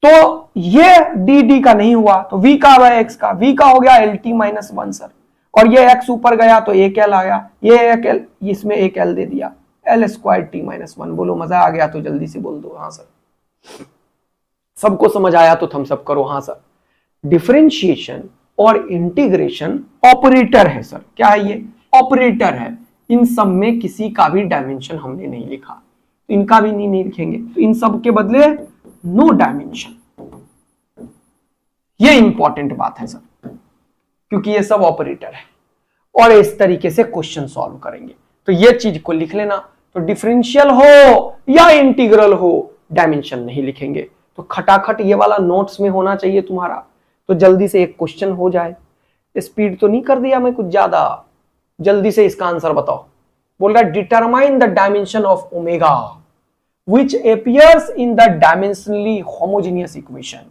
तो ये डी डी का नहीं हुआ, तो वी का बाय एक्स का, वी का हो गया L T minus one sir. और ये एक्स ऊपर गया तो एक एल आ गया, ये एक एल, इसमें एक एल दे दिया, L square T minus one. बोलो, मजा आ गया तो जल्दी से बोल दो हाँ सर। सबको समझ आया तो थम्स अप करो हाँ सर। डिफरेंशिएशन और इंटीग्रेशन ऑपरेटर है सर। क्या है ये? ऑपरेटर है। इन सब में किसी का भी डायमेंशन हमने नहीं लिखा, तो इनका भी नहीं लिखेंगे। तो इन सब के बदले नो डायमेंशन। ये इंपॉर्टेंट बात है सर, क्योंकि ये सब ऑपरेटर है और इस तरीके से क्वेश्चन सॉल्व करेंगे। तो ये चीज को लिख लेना। तो डिफरेंशियल हो या इंटीग्रल हो, डायमेंशन नहीं लिखेंगे। तो खटाखट ये वाला नोट्स में होना चाहिए तुम्हारा, तो जल्दी से एक क्वेश्चन हो जाए। स्पीड तो नहीं कर दिया मैं कुछ ज्यादा? जल्दी से इसका आंसर बताओ। बोल रहा है determine the dimension of omega which appears in the dimensionally homogeneous equation.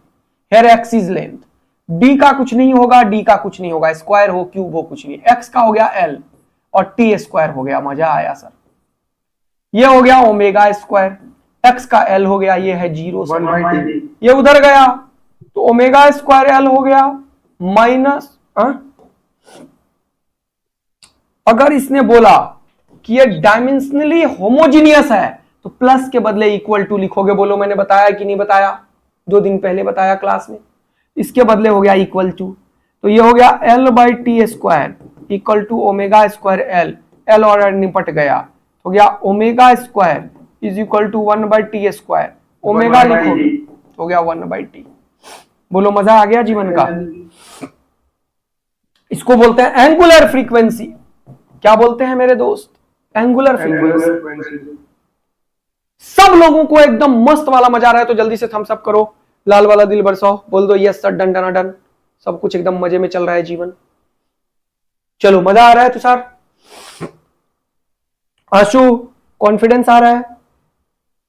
Here x is length. d का कुछ नहीं होगा, d का कुछ नहीं होगा, स्क्वायर हो क्यूब हो कुछ नहीं, x का हो गया l और t स्क्वायर हो गया। मजा आया सर। ये हो गया ओमेगा स्क्वायर, x का l हो गया, ये है 0 सर। ये उधर गया तो ओमेगा स्क्वायर l हो गया माइनस। अगर इसने बोला कि ये डायमेंशनली होमोजीनियस है तो प्लस के बदले इक्वल टू लिखोगे। बोलो, मैंने बताया कि नहीं बताया? 2 दिन पहले बताया क्लास में। इसके बदले हो गया इक्वल टू, तो ये हो गया l by T square equal to omega square L, L और निपट गया, हो गया omega square is equal to 1/t square, omega लिखो हो गया 1/t। बोलो मजा आ गया जीवन का। इसको बोलते हैं एंगुलर फ्रीक्वेंसी। क्या बोलते हैं मेरे दोस्त? Angular frequency. सब लोगों को एकदम मस्त वाला मजा आ रहा है तो जल्दी से थम्स अप करो, लाल वाला दिल बरसाओ, बोल दो yes sir, done done done. सब कुछ एकदम मजे में चल रहा है जीवन। चलो मजा आ रहा है तुषार, आशु कॉन्फिडेंस आ रहा है।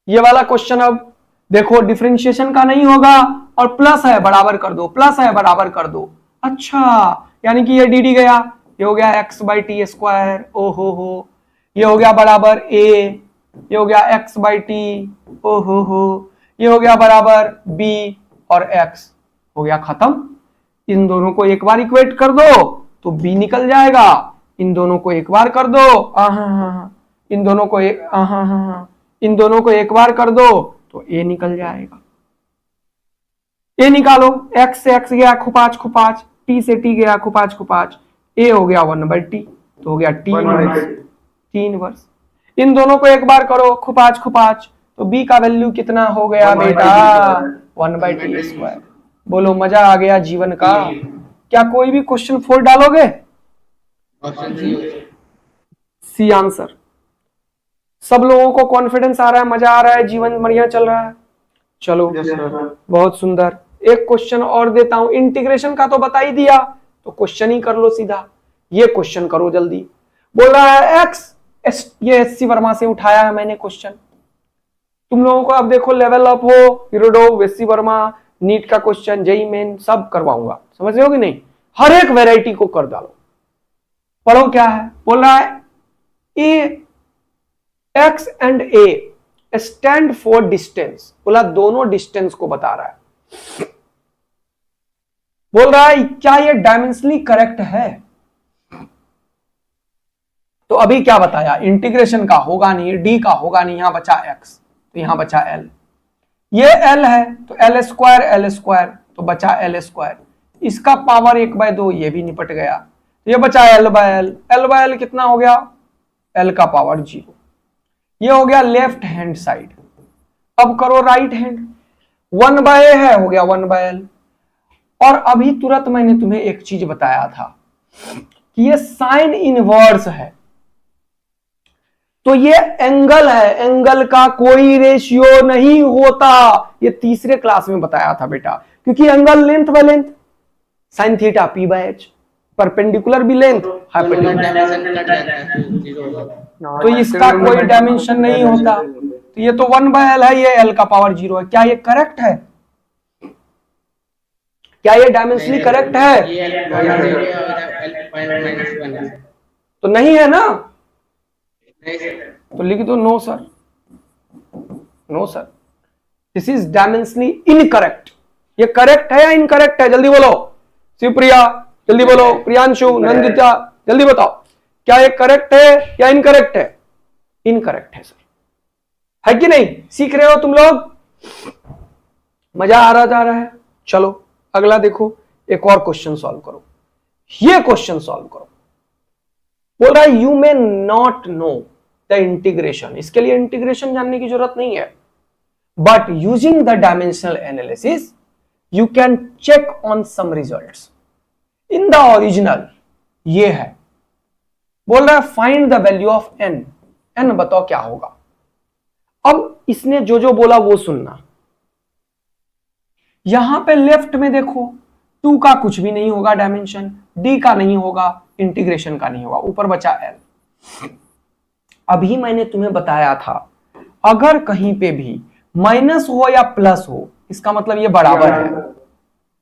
ये वाला क्वेश्चन अब देखो डिफरेंशिएशन का नहीं होगा और प्लस है बराबर कर दो, प्लस है बराबर कर दो। अच्छा यानी कि ये डी डी गया, ये हो गया x/t स्क्वायर, ओ हो, ये हो गया बराबर a, ये हो गया x/t, ओ हो, ये हो गया बराबर b और x, हो गया खत्म। इन दोनों को एक बार इक्वेट कर दो तो b निकल जाएगा, इन दोनों को एक बार कर दो इन दोनों को इन दोनों को एक बार कर दो तो a निकल जाएगा। a निकालो, x से x गया खुपाच खुपाच, t से t गया खुपाच खुपाच, a हो गया 1/t तो हो गया t इनवर्स। इन दोनों को एक बार करो खुपाच खुपाच तो b का वैल्यू कितना हो गया बेटा? 1/t square. बोलो मजा आ गया जीवन का। क्या कोई भी क्वेश्चन 4 डालोगे? Option C answer. सब लोगों को कॉन्फिडेंस आ रहा है, मजा आ रहा है, जीवन बढ़िया चल रहा है। चलो बहुत सुंदर। एक क्वेश्चन और देता हूं, इंटीग्रेशन का तो बता ही दिया तो क्वेश्चन ही कर लो सीधा। ये क्वेश्चन करो जल्दी। बोल रहा है एक्स, ये एससी वर्मा से उठाया है मैंने क्वेश्चन। तुम लोगों को अब देखो लेवल अप हो, हिरोडो, एससी वर्मा, नीट का क्वेश्चन, जेई मेन सब करवाऊंगा, समझ रहे हो कि नहीं? हर एक वेराइटी को कर डालो। पढ़ो क्या है, बोल रहा है A X and A stand for distance. बोला दोनों डिस्टेंस को बता रहा है। बोल रहा है क्या ये डायमेंशनली करेक्ट है? तो अभी क्या बताया, इंटीग्रेशन का होगा नहीं, डी का होगा नहीं, यहां बचा एक्स तो यहां बचा एल, ये एल है तो एल स्क्वायर तो बचा एल स्क्वायर, इसका पावर 1/2 ये भी निपट गया तो ये बचा एल कितना हो गया? एल का पावर 0। ये हो गया लेफ्ट हैंड साइड। अब करो राइट हैंड, 1/a है हो गया 1/l। और अभी तुरंत मैंने तुम्हें एक चीज बताया था कि ये साइन इनवर्स है तो ये एंगल है, एंगल का कोई रेशियो नहीं होता। ये तीसरे क्लास में बताया था बेटा, क्योंकि angle length by length, sine theta p/h, perpendicular भी लेंथ तो इसका कोई डायमेंशन नहीं होता। तो ये तो 1/l है, ये l का पावर 0 है। क्या ये करेक्ट है? क्या ये डायमेंशनली करेक्ट है? तो नहीं है ना, तो लिख दो no sir, no sir, this is dimensionally incorrect. ये करेक्ट है या इनकरेक्ट है? जल्दी बोलो शिवप्रिया, जल्दी बोलो प्रियांशु, नंदिता, जल्दी बताओ क्या ये करेक्ट है या इनकरेक्ट है? इनकरेक्ट है सर, है कि नहीं? सीख रहे हो तुम लोग, मजा आ रहा जा रहा है। चलो अगला देखो, एक और क्वेश्चन सॉल्व करो। ये क्वेश्चन सॉल्व करो। बोल रहा है you may not know the integration, इसके लिए इंटीग्रेशन जानने की जरूरत नहीं है, but using the dimensional analysis you can check on some results in the original. ये है, बोल रहा है find the value of N. N बताओ क्या होगा। अब इसने जो जो बोला वो सुनना। यहां पे लेफ्ट में देखो 2 का कुछ भी नहीं होगा डायमेंशन, डी का नहीं होगा, इंटीग्रेशन का नहीं होगा, ऊपर बचा एल। अभी मैंने तुम्हें बताया था अगर कहीं पे भी माइनस हो या प्लस हो इसका मतलब ये बराबर है,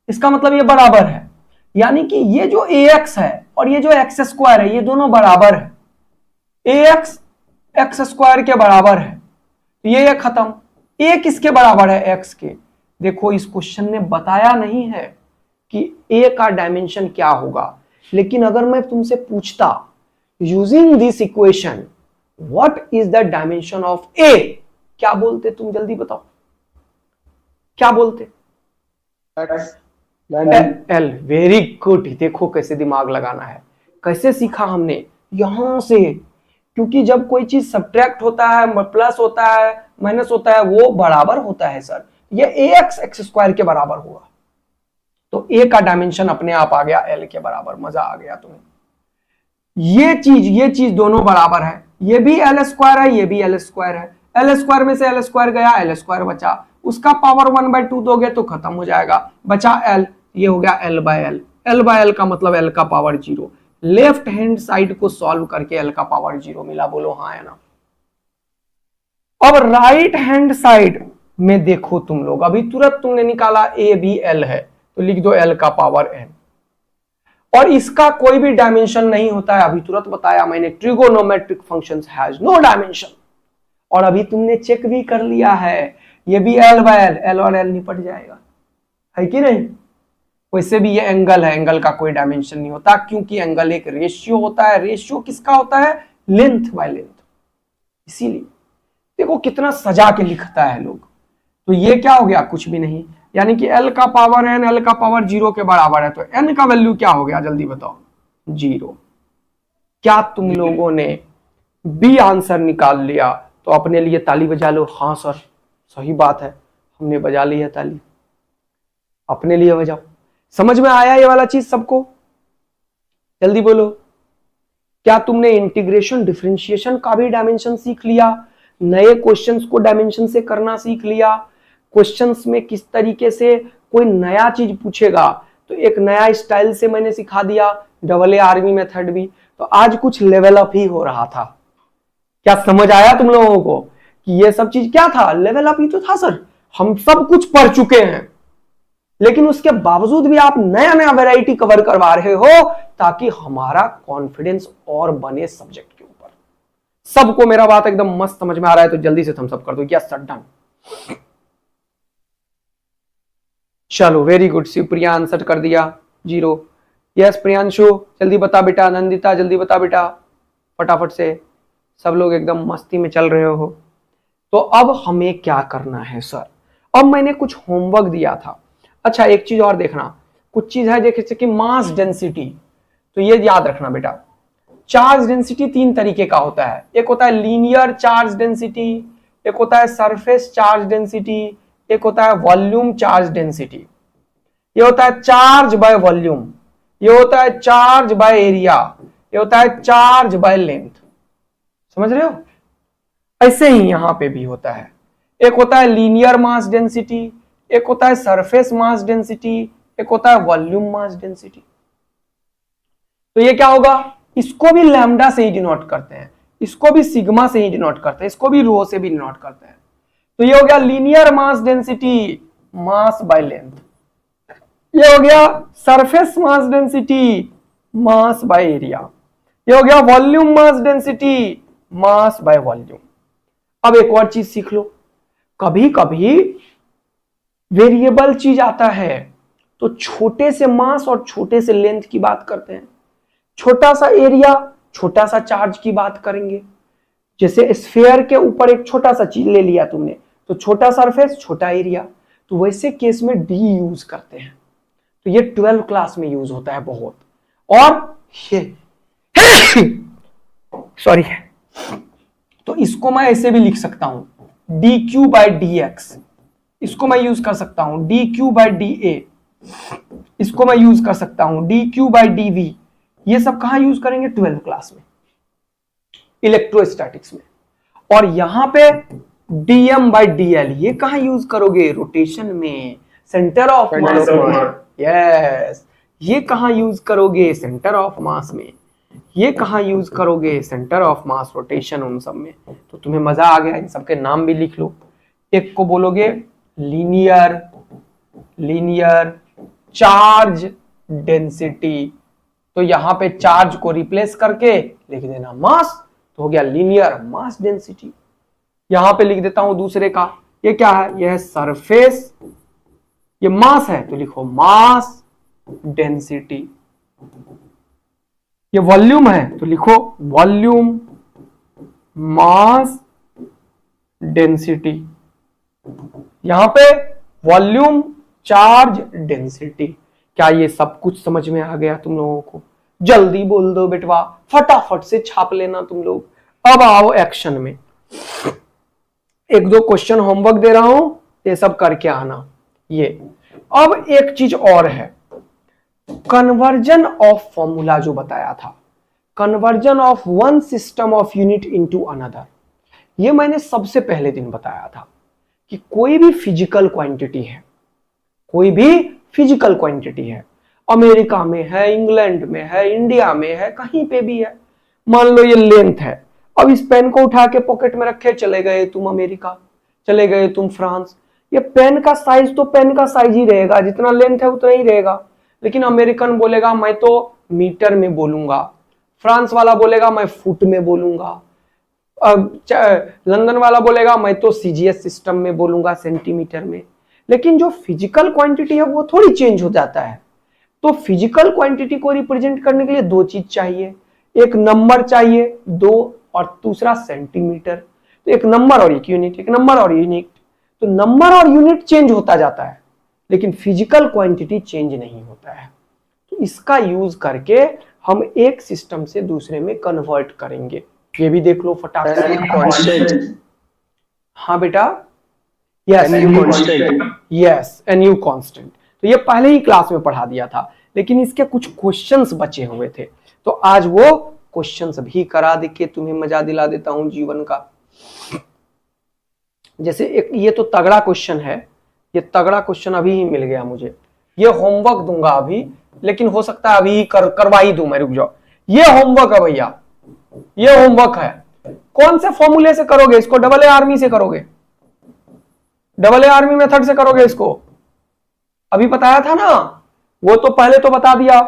इसका मतलब ये बराबर है। यानी कि ये जो ax है और ये जो एक्स स्क्वायर है ये दोनों बराबर है। ax एक्स स्क्वायर के बराबर है तो ये खत्म। a किसके बराबर है? x के। देखो इस क्वेश्चन ने बताया नहीं है कि a का डायमेंशन क्या होगा, लेकिन अगर मैं तुमसे पूछता using this equation what is the dimension of a, क्या बोलते तुम? जल्दी बताओ क्या बोलते? X, L. वेरी गुड, देखो कैसे दिमाग लगाना है। कैसे सीखा हमने? यहां से, क्योंकि जब कोई चीज सब्ट्रैक्ट होता है, प्लस होता है, माइनस होता है, वो बराबर होता है सर। ये ax एक्स स्क्वायर के बराबर होगा, तो a का डायमेंशन अपने आप आ गया l के बराबर। मजा आ गया तुम्हें? ये चीज दोनों बराबर है, ये भी एल स्क्वायर है, ये भी एल स्क्वायर है। एल स्क्वायर में से एल स्क्वायर गया, एल स्क्वायर बचा, उसका पावर 1/2 दोगे तो खत्म हो जाएगा, बचा एल, ये हो गया L by L. L by L का मतलब एल का पावर 0। लेफ्ट हैंड साइड को सॉल्व करके एल का पावर 0 मिला, बोलो हाँ या ना? अब राइट हैंड साइड में देखो तुम लोग, अभी तुरंत तुमने निकाला ए बी एल है, तो लिख दो एल का पावर n। और इसका कोई भी डायमेंशन नहीं होता है, अभी तुरंत बताया मैंने, trigonometric functions has no dimension. और अभी तुमने चेक भी कर लिया है, ये भी एल बाय एल, एल और एल निपट जाएगा, है कि नहीं? वैसे भी ये एंगल है, एंगल का कोई डायमेंशन नहीं होता, क्योंकि एंगल एक रेशियो होता है। रेशियो किसका होता है? Length by length. इसीलिए देखो कितना सजा के लिखता है लोग। तो ये क्या हो गया? कुछ भी नहीं, यानी कि l का पावर n l का पावर 0 के बराबर है, तो n का वैल्यू क्या हो गया? जल्दी बताओ। 0। क्या तुम लोगों ने बी आंसर निकाल लिया? तो अपने लिए ताली बजा लो। हाँ सर सही बात है, हमने बजा ली है ताली, अपने लिए बजाओ। समझ में आया ये वाला चीज सबको? जल्दी बोलो। क्या तुमने इंटीग्रेशन डिफरेंशिएशन का भी डायमेंशन सीख लिया? नए क्वेश्चंस को डायमेंशन से करना सीख लिया? क्वेश्चंस में किस तरीके से कोई नया चीज पूछेगा तो एक नया स्टाइल से मैंने सिखा दिया, AA आर्मी मेथड भी। तो आज कुछ लेवल अप ही हो रहा था। क्या समझ आया तुम लोगों को कि ये सब चीज क्या था? लेवल अप ही तो था सर। हम सब कुछ पढ़ चुके हैं, लेकिन उसके बावजूद भी आप नया नया वैरायटी कवर करवा रहे हो, ताकि हमारा कॉन्फिडेंस और बने सब्जेक्ट के ऊपर। सबको मेरा बात एकदम मस्त समझ में आ रहा है? तो जल्दी से थम्स अप कर दो। Yes sir, done. चलो वेरी गुड, शिवप्रिया आंसर कर दिया 0। यस प्रियांशु जल्दी बता बेटा। नंदिता जल्दी बता बेटा, फटाफट से। सब लोग एकदम मस्ती में चल रहे हो। तो अब हमें क्या करना है सर? अब मैंने कुछ होमवर्क दिया था। अच्छा एक चीज और देखना, कुछ चीज है जैसे कि मास डेंसिटी। तो ये याद रखना बेटा, चार्ज डेंसिटी 3 तरीके का होता है। एक होता है लीनियर चार्ज डेंसिटी, एक होता है सरफेस चार्ज डेंसिटी, एक होता है वॉल्यूम चार्ज डेंसिटी। ये होता है चार्ज बाय वॉल्यूम, ये होता है चार्ज बाय एरिया, ये होता है चार्ज बाय लेंथ। समझ रहे हो? ऐसे ही यहां पे भी होता है। एक होता है लीनियर मास डेंसिटी, एक होता है सरफेस मास डेंसिटी, एक होता है वॉल्यूम मास डेंसिटी। तो ये क्या होगा? इसको भी लैम्डा से ही डिनोट करते हैं, इसको भी सिग्मा से ही डिनोट करते हैं, इसको भी रो से भी डिनोट करते हैं। तो ये हो गया linear mass density, mass by length. ये हो गया surface mass density, mass by area. ये हो गया volume mass density, mass by volume. अब एक और चीज सीख लो, कभी कभी वेरिएबल चीज आता है तो छोटे से मास और छोटे से लेंथ की बात करते हैं, छोटा सा एरिया छोटा सा चार्ज की बात करेंगे। जैसे स्फीयर के ऊपर एक छोटा सा चीज ले लिया तुमने, तो छोटा सरफेस छोटा एरिया, तो वैसे केस में डी यूज करते हैं। तो ये 12 क्लास में यूज होता है बहुत। और ये सॉरी, तो इसको मैं ऐसे भी लिख सकता हूं, dq/dx। इसको मैं यूज कर सकता हूं dq/dA। इसको मैं यूज कर सकता हूं dq/dV। ये सब कहां यूज करेंगे? 12 क्लास में, इलेक्ट्रोस्टैटिक्स में। और यहां पे dm/dl ये कहां यूज करोगे? रोटेशन में, सेंटर ऑफ मास में। यस, ये कहां यूज करोगे? सेंटर ऑफ मास में। ये कहां यूज करोगे? सेंटर ऑफ मास, रोटेशन, उन सब में। तो तुम्हें मजा आ गया, इन सबके नाम भी लिख लो। एक को बोलोगे लीनियर चार्ज डेंसिटी, तो यहां पे चार्ज को रिप्लेस करके लिख देना मास, तो हो गया लीनियर मास डेंसिटी। यहां पे लिख देता हूं दूसरे का, ये क्या है? यह है सरफेस, ये मास है तो लिखो मास डेंसिटी। ये वॉल्यूम है तो लिखो वॉल्यूम मास डेंसिटी। यहां पे वॉल्यूम चार्ज डेंसिटी। क्या ये सब कुछ समझ में आ गया तुम लोगों को? जल्दी बोल दो बेटवा, फटाफट से छाप लेना तुम लोग। अब आओ एक्शन में, एक दो क्वेश्चन होमवर्क दे रहा हूं, ये सब करके आना। ये अब एक चीज और है, कन्वर्जन ऑफ फॉर्मूला जो बताया था, conversion of one system of unit into another, ये मैंने सबसे पहले दिन बताया था कि कोई भी फिजिकल क्वांटिटी है, कोई भी फिजिकल क्वांटिटी है, अमेरिका में है, इंग्लैंड में है, इंडिया में है, कहीं पे भी है। मान लो ये लेंथ है, अब इस पेन को उठा के पॉकेट में रखे चले गए तुम अमेरिका, चले गए तुम फ्रांस, ये पेन का साइज तो पेन का साइज ही रहेगा, जितना लेंथ है उतना ही रहेगा। लेकिन अमेरिकन बोलेगा मैं तो मीटर में बोलूंगा, फ्रांस वाला बोलेगा मैं फुट में बोलूंगा, लंदन वाला बोलेगा मैं तो सीजीएस सिस्टम में बोलूंगा, सेंटीमीटर में। लेकिन जो फिजिकल क्वांटिटी है वो थोड़ी चेंज हो जाता है। तो फिजिकल क्वांटिटी को रिप्रेजेंट करने के लिए दो चीज चाहिए, एक नंबर चाहिए, दो, और दूसरा सेंटीमीटर। तो एक नंबर और एक यूनिट, एक नंबर और यूनिट। तो नंबर और यूनिट चेंज होता जाता है, लेकिन फिजिकल क्वांटिटी चेंज नहीं होता है। तो इसका यूज करके हम एक सिस्टम से दूसरे में कन्वर्ट करेंगे। ये भी देख लो फटाफट। हाँ बेटा, यस यस, एनयू कांस्टेंट। तो ये पहले ही क्लास में पढ़ा दिया था, लेकिन इसके कुछ क्वेश्चंस बचे हुए थे, तो आज वो क्वेश्चंस भी करा दे के तुम्हें मजा दिला देता हूं जीवन का। जैसे एक ये तो तगड़ा क्वेश्चन है, ये तगड़ा क्वेश्चन अभी ही मिल गया मुझे, ये होमवर्क दूंगा अभी, लेकिन हो सकता है अभी करवा ही दूं मैं, रुक जाओ। ये होमवर्क है भैया, ये होमवर्क है। कौन से फॉर्मूले से करोगे इसको? डबल ए आर्मी से करोगे, डबल ए आर्मी मेथड से करोगे इसको। अभी बताया था ना, वो तो पहले तो बता दिया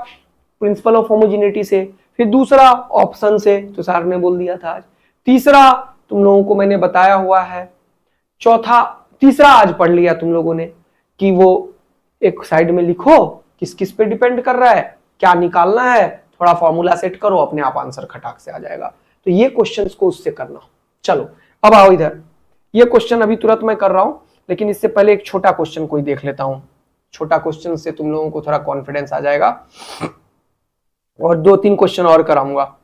प्रिंसिपल ऑफ होमोजेनिटी से, फिर दूसरा ऑप्शन से तो सर ने बोल दिया था आज, तीसरा तुम लोगों को मैंने बताया हुआ है, चौथा तीसरा आज पढ़ लिया तुम लोगों ने कि वो एक साइड में लिखो किस किस पे डिपेंड कर रहा है, क्या निकालना है, थोड़ा फॉर्मूला सेट करो, अपने आप आंसर खटाक से आ जाएगा। तो ये क्वेश्चंस को उससे करना। चलो अब आओ इधर, ये क्वेश्चन अभी तुरंत मैं कर रहा हूं, लेकिन इससे पहले एक छोटा क्वेश्चन कोई देख लेता हूं। छोटा क्वेश्चन से तुम लोगों को थोड़ा कॉन्फिडेंस आ जाएगा, और दो तीन क्वेश्चन और कराऊंगा।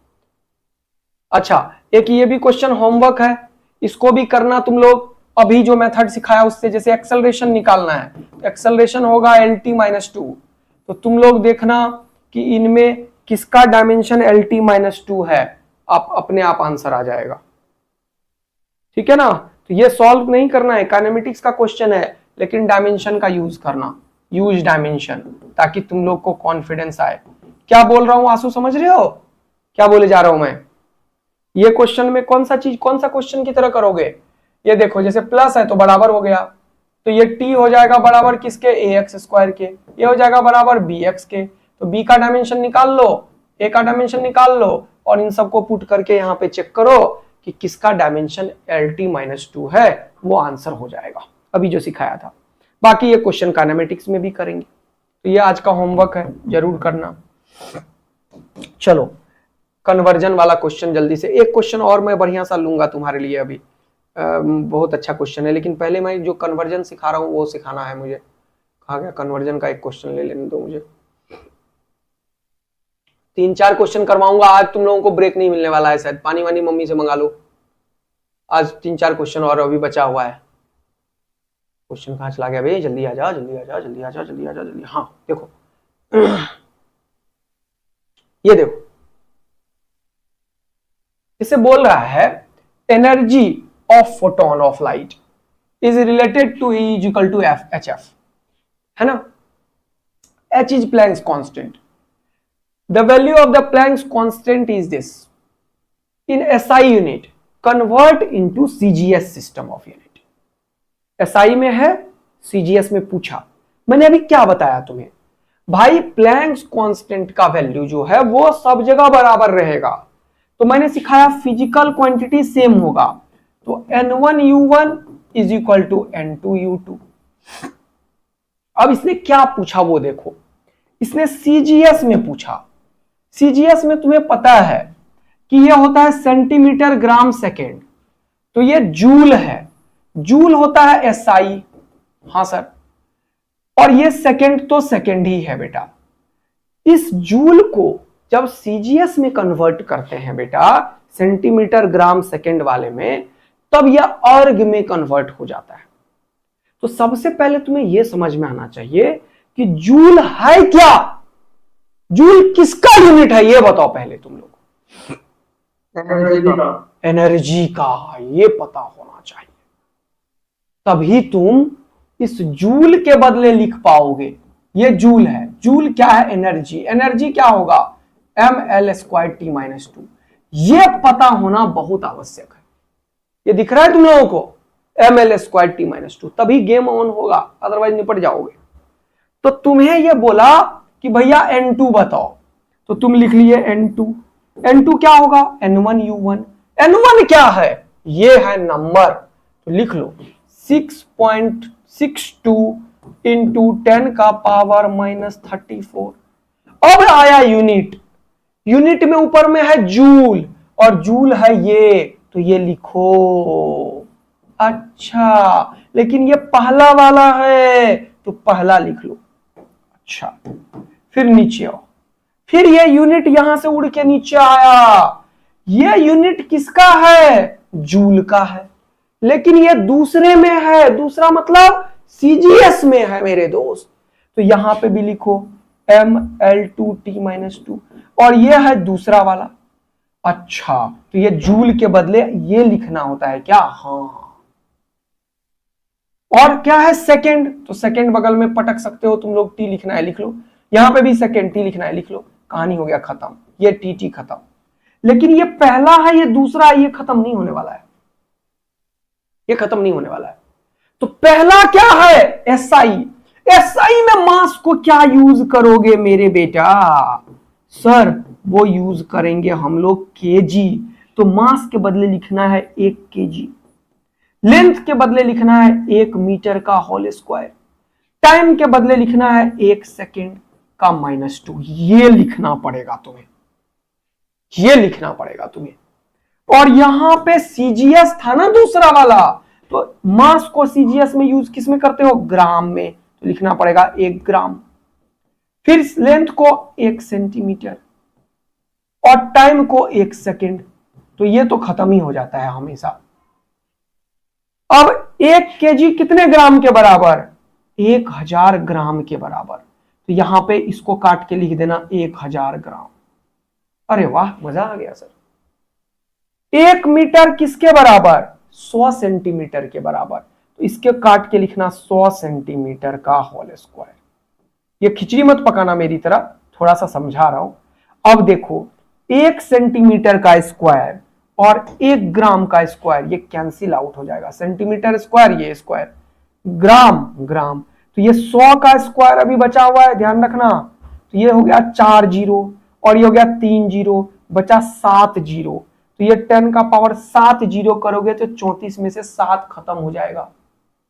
अच्छा, एक ये भी क्वेश्चन होमवर्क है, इसको भी करना तुम लोग। अभी जो मेथड सिखाया उससे, जैसे एक्सेलरेशन निकालना है, एक्सेलरेशन होगा LT-2, तो तुम लोग देखना कि इनमें किसका डायमेंशन LT-2 है, आप अपने आप आंसर आ जाएगा। ठीक है ना? तो ये सॉल्व नहीं करना है, काइनेमेटिक्स का क्वेश्चन है, लेकिन डायमेंशन का यूज करना, यूज डायमेंशन, ताकि तुम लोग को कॉन्फिडेंस आए। क्या बोल रहा हूं आंसू, समझ रहे हो क्या बोले जा रहा हूं मैं? ये क्वेश्चन में कौन सा क्वेश्चन की तरह करोगे? ये देखो, जैसे प्लस है तो बराबर हो गया, तो ये t हो जाएगा बराबर किसके? ax² के। ये हो जाएगा बराबर bx के। तो b का डायमेंशन निकाल लो, a का डायमेंशन निकाल लो, और इन सबको पुट करके यहाँ पे चेक करो कि किसका डायमेंशन LT-2 है, वो आंसर हो जाएगा, अभी जो सिखाया था। बाकी ये क्वेश्चन काइनेमेटिक्स में भी करेंगे। तो ये आज का होमवर्क है, जरूर करना। चलो कन्वर्जन वाला क्वेश्चन जल्दी से, एक क्वेश्चन और मैं बढ़िया सा लूंगा तुम्हारे लिए अभी, बहुत अच्छा क्वेश्चन है, लेकिन पहले मैं जो कन्वर्जन सिखा रहा हूँ वो सिखाना है मुझे। कहा गया? कन्वर्जन का एक क्वेश्चन ले लेने दो मुझे। 3-4 क्वेश्चन करवाऊंगा आज, तुम लोगों को ब्रेक नहीं मिलने वाला है शायद, पानी वानी मम्मी से मंगा लो। आज 3-4 क्वेश्चन और अभी बचा हुआ है। क्वेश्चन कहाँ चला गया भाई? जल्दी आ जा, जल्दी आ जा, जल्दी आ जा, जल्दी आ जा, जल्दी। हाँ देखो, ये देखो, इसे बोल रहा है energy of photon of light is related to E = hf, है ना? h is Planck's constant, the value of the Planck's constant is this in SI unit, convert into CGS system of unit. SI में है, CGS में पूछा। मैंने अभी क्या बताया तुम्हें भाई? प्लैंक्स कांस्टेंट का वैल्यू जो है वो सब जगह बराबर रहेगा। तो मैंने सिखाया फिजिकल क्वांटिटी सेम होगा, तो N1U1 = N2U2। अब इसने क्या पूछा वो देखो, इसने CGS में पूछा। CGS में तुम्हें पता है कि ये होता है सेंटीमीटर ग्राम सेकेंड, तो ये जूल है, जूल होता है SI। हाँ सर, और ये सेकेंड तो सेकेंड ही है बेटा। इस जूल को जब सीजीएस में कन्वर्ट करते हैं बेटा, सेंटीमीटर ग्राम सेकंड वाले में, तब यह अर्ग में कन्वर्ट हो जाता है। तो सबसे पहले तुम्हें यह समझ में आना चाहिए कि जूल है क्या, जूल किसका यूनिट है, यह बताओ पहले तुम लोग। एनर्जी का, ये पता होना चाहिए, तभी तुम इस जूल के बदले लिख पाओगे। ये जूल है, जूल क्या है, एनर्जी। एनर्जी क्या होगा, ml²T-2। ये पता होना बहुत आवश्यक है। ये दिख रहा है तुम लोगों को, ml²T-2, तभी गेम ऑन होगा, अदरवाइज निपट जाओगे। तो तुम्हें ये बोला कि भैया N2 बताओ, तो तुम लिख लिए N2। N2 क्या होगा, N1U1। N1 क्या है, ये है नंबर, तो लिख लो 6.62 इंटू 10⁻⁻34। अब आया यूनिट, यूनिट में ऊपर में है जूल, और जूल है ये, तो ये लिखो। अच्छा, लेकिन ये पहला वाला है, तो पहला लिख लो। अच्छा, फिर नीचे आओ, फिर ये यूनिट यहां से उड़ के नीचे आया। ये यूनिट किसका है, जूल का है, लेकिन ये दूसरे में है, दूसरा मतलब सीजीएस में है मेरे दोस्त, तो यहां पे भी लिखो ml2T-2, और ये है दूसरा वाला। अच्छा, तो ये जूल के बदले ये लिखना होता है क्या, हाँ। और क्या है सेकंड, तो सेकंड बगल में पटक सकते हो तुम लोग, टी लिखना है लिख लो, यहां पे भी सेकंड टी लिखना है लिख लो, कहानी हो गया खत्म, ये टी खत्म। लेकिन ये पहला है, ये दूसरा, ये खत्म नहीं होने वाला है, ये खत्म नहीं होने वाला है। तो पहला क्या है, एसआई। एसआई में मास को क्या यूज करोगे मेरे बेटा, सर वो यूज करेंगे हम लोग केजी, तो मास के बदले लिखना है 1 केजी, लेंथ के बदले लिखना है 1 मीटर का होल स्क्वायर, टाइम के बदले लिखना है 1 सेकेंड का -2। ये लिखना पड़ेगा तुम्हें, ये लिखना पड़ेगा तुम्हें। और यहां पे सीजीएस था ना दूसरा वाला, तो मास को सीजीएस में यूज किस में करते हो, ग्राम में, तो लिखना पड़ेगा 1 ग्राम। फिर लेंथ को 1 सेंटीमीटर और टाइम को 1 सेकेंड, तो ये तो खत्म ही हो जाता है हमेशा। अब 1 केजी कितने ग्राम के बराबर, 1000 ग्राम के बराबर, तो यहां पे इसको काट के लिख देना 1000 ग्राम। अरे वाह, मजा आ गया सर। 1 मीटर किसके बराबर, 100 सेंटीमीटर के बराबर, तो इसके काट के लिखना 100 सेंटीमीटर का होल स्क्वायर। ये खिचड़ी मत पकाना मेरी तरह, थोड़ा सा समझा रहा हूं। अब देखो 1 सेंटीमीटर का स्क्वायर और 1 ग्राम का स्क्वायर, ये कैंसिल आउट हो जाएगा, सेंटीमीटर स्क्वायर, ये स्क्वायर, ग्राम ग्राम, तो ये 100 का स्क्वायर अभी बचा हुआ है, ध्यान रखना। तो ये हो गया 4 जीरो, और ये हो गया 3 जीरो, बचा 7 जीरो, तो ये 10⁻7 जीरो करोगे तो 34 में से 7 खत्म हो जाएगा,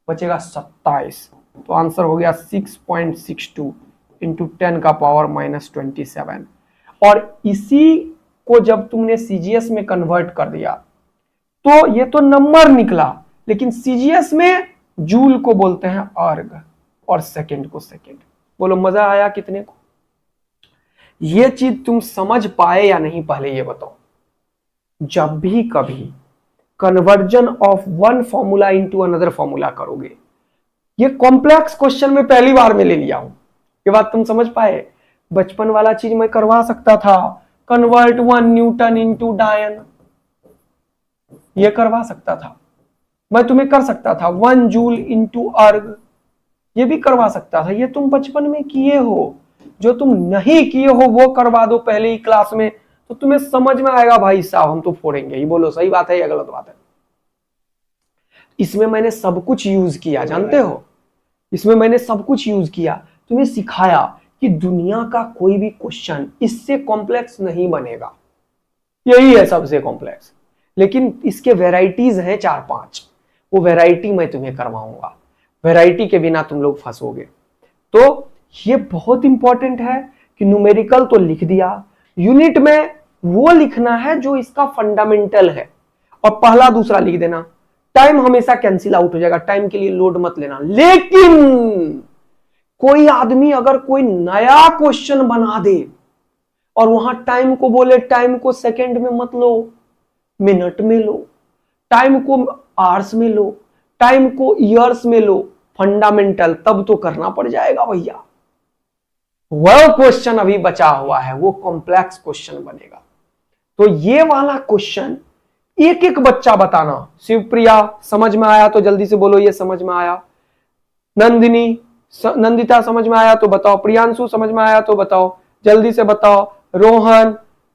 बचेगा 27। तो आंसर हो गया 6.62 इंटू 10⁻⁻27। और इसी को जब तुमने सीजीएस में कन्वर्ट कर दिया तो ये तो नंबर निकला, लेकिन सीजीएस में जूल को बोलते हैं अर्ग और सेकंड को सेकंड। बोलो मजा आया कितने को, ये चीज तुम समझ पाए या नहीं, पहले ये बताओ। जब भी कभी conversion of one formula into another formula करोगे, ये कॉम्प्लेक्स क्वेश्चन में पहली बार में ले लिया हूं, ये बात तुम समझ पाए। बचपन वाला चीज मैं करवा सकता था, कन्वर्ट 1 न्यूटन इनटू डायन, ये करवा सकता था मैं, तुम्हें कर सकता था 1 जूल इनटू अर्ग, ये भी करवा सकता था। ये तुम बचपन में किए हो, जो तुम नहीं किए हो वो करवा दो पहले ही क्लास में, तो तुम्हें समझ में आएगा भाई साहब हम तो फोड़ेंगे ही। बोलो सही बात है या गलत बात है। इसमें मैंने सब कुछ यूज किया, जानते हो, इसमें मैंने सब कुछ यूज किया, तुम्हें सिखाया कि दुनिया का कोई भी क्वेश्चन इससे कॉम्प्लेक्स नहीं बनेगा, यही है सबसे कॉम्प्लेक्स, लेकिन इसके वेराइटीज हैं 4-5, वो वैरायटी मैं तुम्हें करवाऊंगा, वैरायटी के बिना तुम लोग फंसोगे। तो ये बहुत इंपॉर्टेंट है कि न्यूमेरिकल तो लिख दिया, यूनिट में वो लिखना है जो इसका फंडामेंटल है, और पहला दूसरा लिख देना। टाइम हमेशा कैंसिल आउट हो जाएगा, टाइम के लिए लोड मत लेना। लेकिन कोई आदमी अगर कोई नया क्वेश्चन बना दे और वहां टाइम को बोले टाइम को सेकंड में मत लो, मिनट में लो, टाइम को आवर्स में लो, टाइम को ईयर्स में लो, फंडामेंटल तब तो करना पड़ जाएगा भैया। वह क्वेश्चन अभी बचा हुआ है, वो कॉम्प्लेक्स क्वेश्चन बनेगा। तो ये वाला क्वेश्चन एक एक बच्चा बताना। शिवप्रिया समझ में आया तो जल्दी से बोलो ये समझ में आया। नंदिता समझ में आया तो बताओ। प्रियांशु समझ में आया तो बताओ, जल्दी से बताओ। रोहन,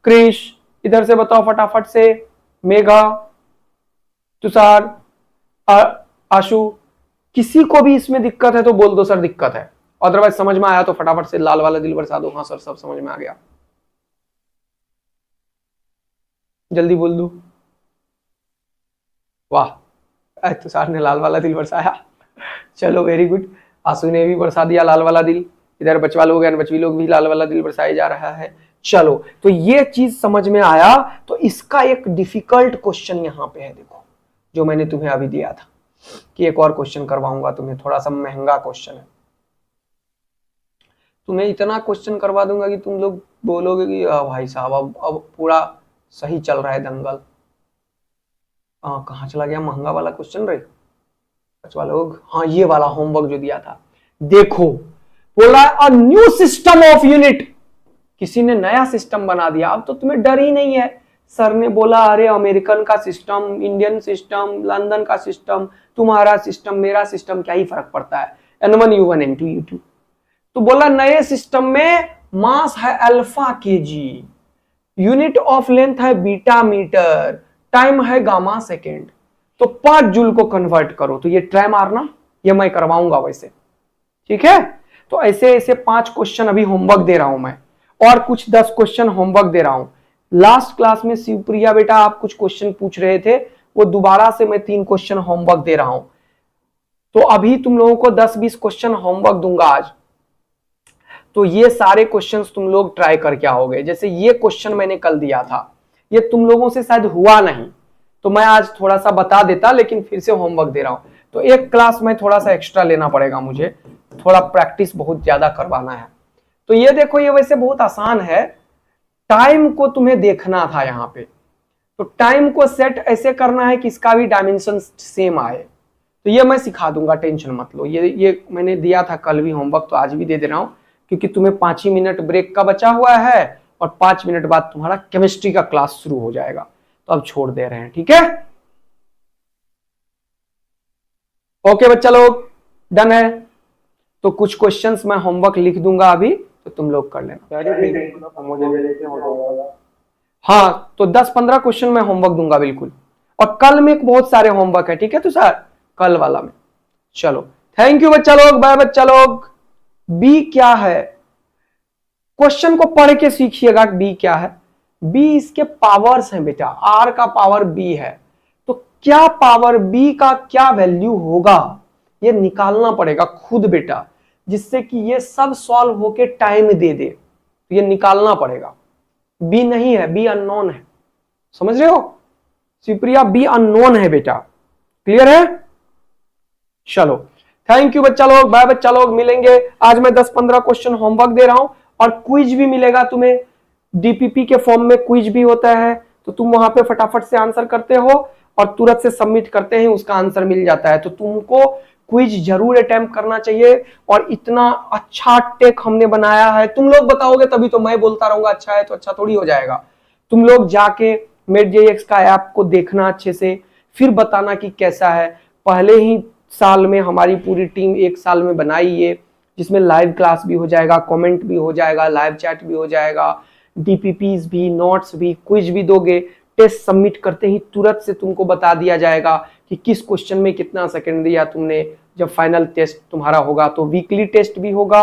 क्रिश इधर से बताओ फटाफट से। मेघा, तुषार, आशु, किसी को भी इसमें दिक्कत है तो बोल दो सर दिक्कत है, अदरवाइज समझ में आया तो फटाफट से लाल वाला दिल बरसा दो। हाँ सर सब समझ में आ गया, जल्दी बोल दो। वाह, तुषार ने लाल वाला दिल बरसाया, चलो वेरी गुड। आंसू ने भी बरसा दिया लाल वाला दिल। इधर बचवा लोग हैं, बचवी लोग भी लाल वाला दिल बरसाया जा रहा है। चलो तो ये चीज समझ में आया। तो इसका एक डिफिकल्ट क्वेश्चन यहाँ पे है, देखो जो मैंने तुम्हें अभी दिया था कि एक और क्वेश्चन करवाऊंगा तुम्हें, थोड़ा सा महंगा क्वेश्चन है। तुम्हें इतना क्वेश्चन करवा दूंगा कि तुम लोग बोलोगे कि भाई साहब अब पूरा सही चल रहा है दंगल। कहाँ चला गया महंगा वाला क्वेश्चन रे बचवा लोग? हाँ ये वाला होमवर्क जो दिया था, देखो बोला a new system of unit, किसी ने नया सिस्टम बना दिया। अब तो तुम्हें डर ही नहीं है। सर ने बोला अरे अमेरिकन का सिस्टम, इंडियन सिस्टम, लंदन का सिस्टम, तुम्हारा सिस्टम, मेरा सिस्टम, क्या ही फर्क पड़ता है, N1 U1 N2 U2। तो बोला नए सिस्टम में मास है alpha KG, unit of length है बीटा मीटर, टाइम है गामा सेकेंड। तो 5 जूल को कन्वर्ट करो, तो ये ट्राई मारना, ये मैं करवाऊंगा वैसे, ठीक है। तो ऐसे ऐसे 5 क्वेश्चन अभी होमवर्क दे रहा हूं मैं, और कुछ 10 क्वेश्चन होमवर्क दे रहा हूं। लास्ट क्लास में शिवप्रिया बेटा आप कुछ क्वेश्चन पूछ रहे थे, वो दोबारा से मैं 3 क्वेश्चन होमवर्क दे रहा हूं। तो अभी तुम लोगों को 10-20 क्वेश्चन होमवर्क दूंगा आज। तो ये सारे क्वेश्चंस तुम लोग ट्राई करके आओगे। जैसे ये क्वेश्चन मैंने कल दिया था, ये तुम लोगों से शायद हुआ नहीं, तो मैं आज थोड़ा सा बता देता, लेकिन फिर से होमवर्क दे रहा हूं। तो एक क्लास में थोड़ा सा एक्स्ट्रा लेना पड़ेगा मुझे, थोड़ा प्रैक्टिस बहुत ज्यादा करवाना है। तो ये देखो, ये वैसे बहुत आसान है। टाइम को तुम्हें देखना था यहाँ पे, तो टाइम को सेट ऐसे करना है कि इसका भी डायमेंशन सेम आए। तो ये मैं सिखा दूंगा, टेंशन मत लो। ये मैंने दिया था कल भी होमवर्क, तो आज भी दे रहा हूं, क्योंकि तुम्हें 5 ही मिनट ब्रेक का बचा हुआ है और 5 मिनट बाद तुम्हारा केमिस्ट्री का क्लास शुरू हो जाएगा। तो अब छोड़ दे रहे हैं, ठीक है। ओके बच्चा लोग, डन है। तो कुछ क्वेश्चंस मैं होमवर्क लिख दूंगा अभी, तो तुम लोग कर लेना। हाँ, तो 10-15 क्वेश्चन मैं होमवर्क दूंगा बिल्कुल। और कल में बहुत सारे होमवर्क है, ठीक है। तो सर कल वाला में, चलो थैंक यू बच्चा लोग, बाय बच्चा लोग। बी क्या है, क्वेश्चन को पढ़ के सीखिएगा। बी क्या है? बी इसके पावर्स हैं बेटा। आर का पावर बी है, तो क्या पावर बी का क्या वैल्यू होगा ये निकालना पड़ेगा खुद बेटा, जिससे कि ये सब सॉल्व होके टाइम दे दे। तो ये निकालना पड़ेगा। बी नहीं है, बी अननोन है, समझ रहे हो शिवप्रिया? बी अननोन है बेटा, क्लियर है? चलो थैंक यू बच्चा लोग, बाय बच्चा लोग। मिलेंगे आज मैं 10-15 क्वेश्चन होमवर्क दे रहा हूं, और क्विज भी मिलेगा तुम्हें। डीपीपी के फॉर्म में क्विज भी होता है, तो तुम वहां पे फटाफट से आंसर करते हो और तुरंत से सबमिट करते हैं, उसका आंसर मिल जाता है। तो तुमको क्विज जरूर अटेम्प्ट करना चाहिए। और इतना अच्छा टेक हमने बनाया है, तुम लोग बताओगे तभी तो मैं बोलता रहूंगा अच्छा है, तो अच्छा थोड़ी हो जाएगा। तुम लोग जाके MathJX का ऐप को देखना अच्छे से, फिर बताना कि कैसा है। पहले ही साल में हमारी पूरी टीम 1 साल में बनाई ये, जिसमें लाइव क्लास भी हो जाएगा, कमेंट भी हो जाएगा, लाइव चैट भी हो जाएगा, डीपीपीज भी, नोट्स भी, क्विज भी दोगे। टेस्ट सबमिट करते ही तुरंत से तुमको बता दिया जाएगा कि किस क्वेश्चन में कितना सेकंड दिया तुमने। जब फाइनल टेस्ट तुम्हारा होगा तो वीकली टेस्ट भी होगा,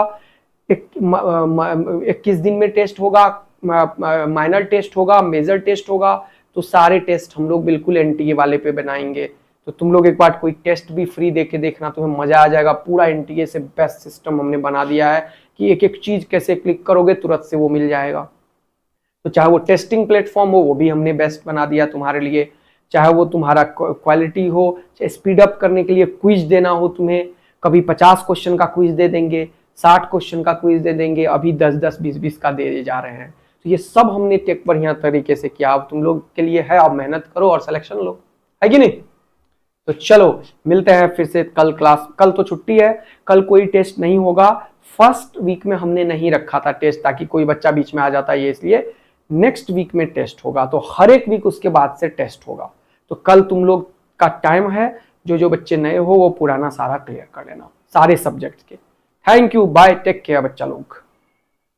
21 दिन में टेस्ट होगा, माइनर टेस्ट होगा, मेजर टेस्ट होगा। तो सारे टेस्ट हम लोग बिल्कुल NTA वाले पे बनाएंगे। तो तुम लोग एक बार कोई टेस्ट भी फ्री देके देखना, तुम्हें मजा आ जाएगा। पूरा NTA से बेस्ट सिस्टम हमने बना दिया है कि एक एक चीज कैसे क्लिक करोगे तुरंत से वो मिल जाएगा। तो चाहे वो टेस्टिंग प्लेटफॉर्म हो, वो भी हमने बेस्ट बना दिया तुम्हारे लिए। चाहे वो तुम्हारा क्वालिटी हो, चाहे स्पीड अप करने के लिए क्विज देना हो तुम्हें, कभी 50 क्वेश्चन का क्विज दे देंगे, 60 क्वेश्चन का क्विज दे देंगे, अभी 10-10, 20-20 का दे जा रहे हैं। तो ये सब हमने टेक बढ़िया तरीके से किया। अब तुम लोग के लिए है, अब मेहनत करो और सिलेक्शन लो, है कि नहीं। तो चलो मिलते हैं फिर से कल क्लास। कल तो छुट्टी है, कल कोई टेस्ट नहीं होगा। फर्स्ट वीक में हमने नहीं रखा था टेस्ट, ताकि कोई बच्चा बीच में आ जाता है, ये इसलिए नेक्स्ट वीक में टेस्ट होगा। तो हर एक वीक उसके बाद से टेस्ट होगा। तो कल तुम लोग का टाइम है, जो बच्चे नए हो वो पुराना सारा क्लियर कर लेना, सारे सब्जेक्ट के। Thank you, bye, take care बच्चा लोग।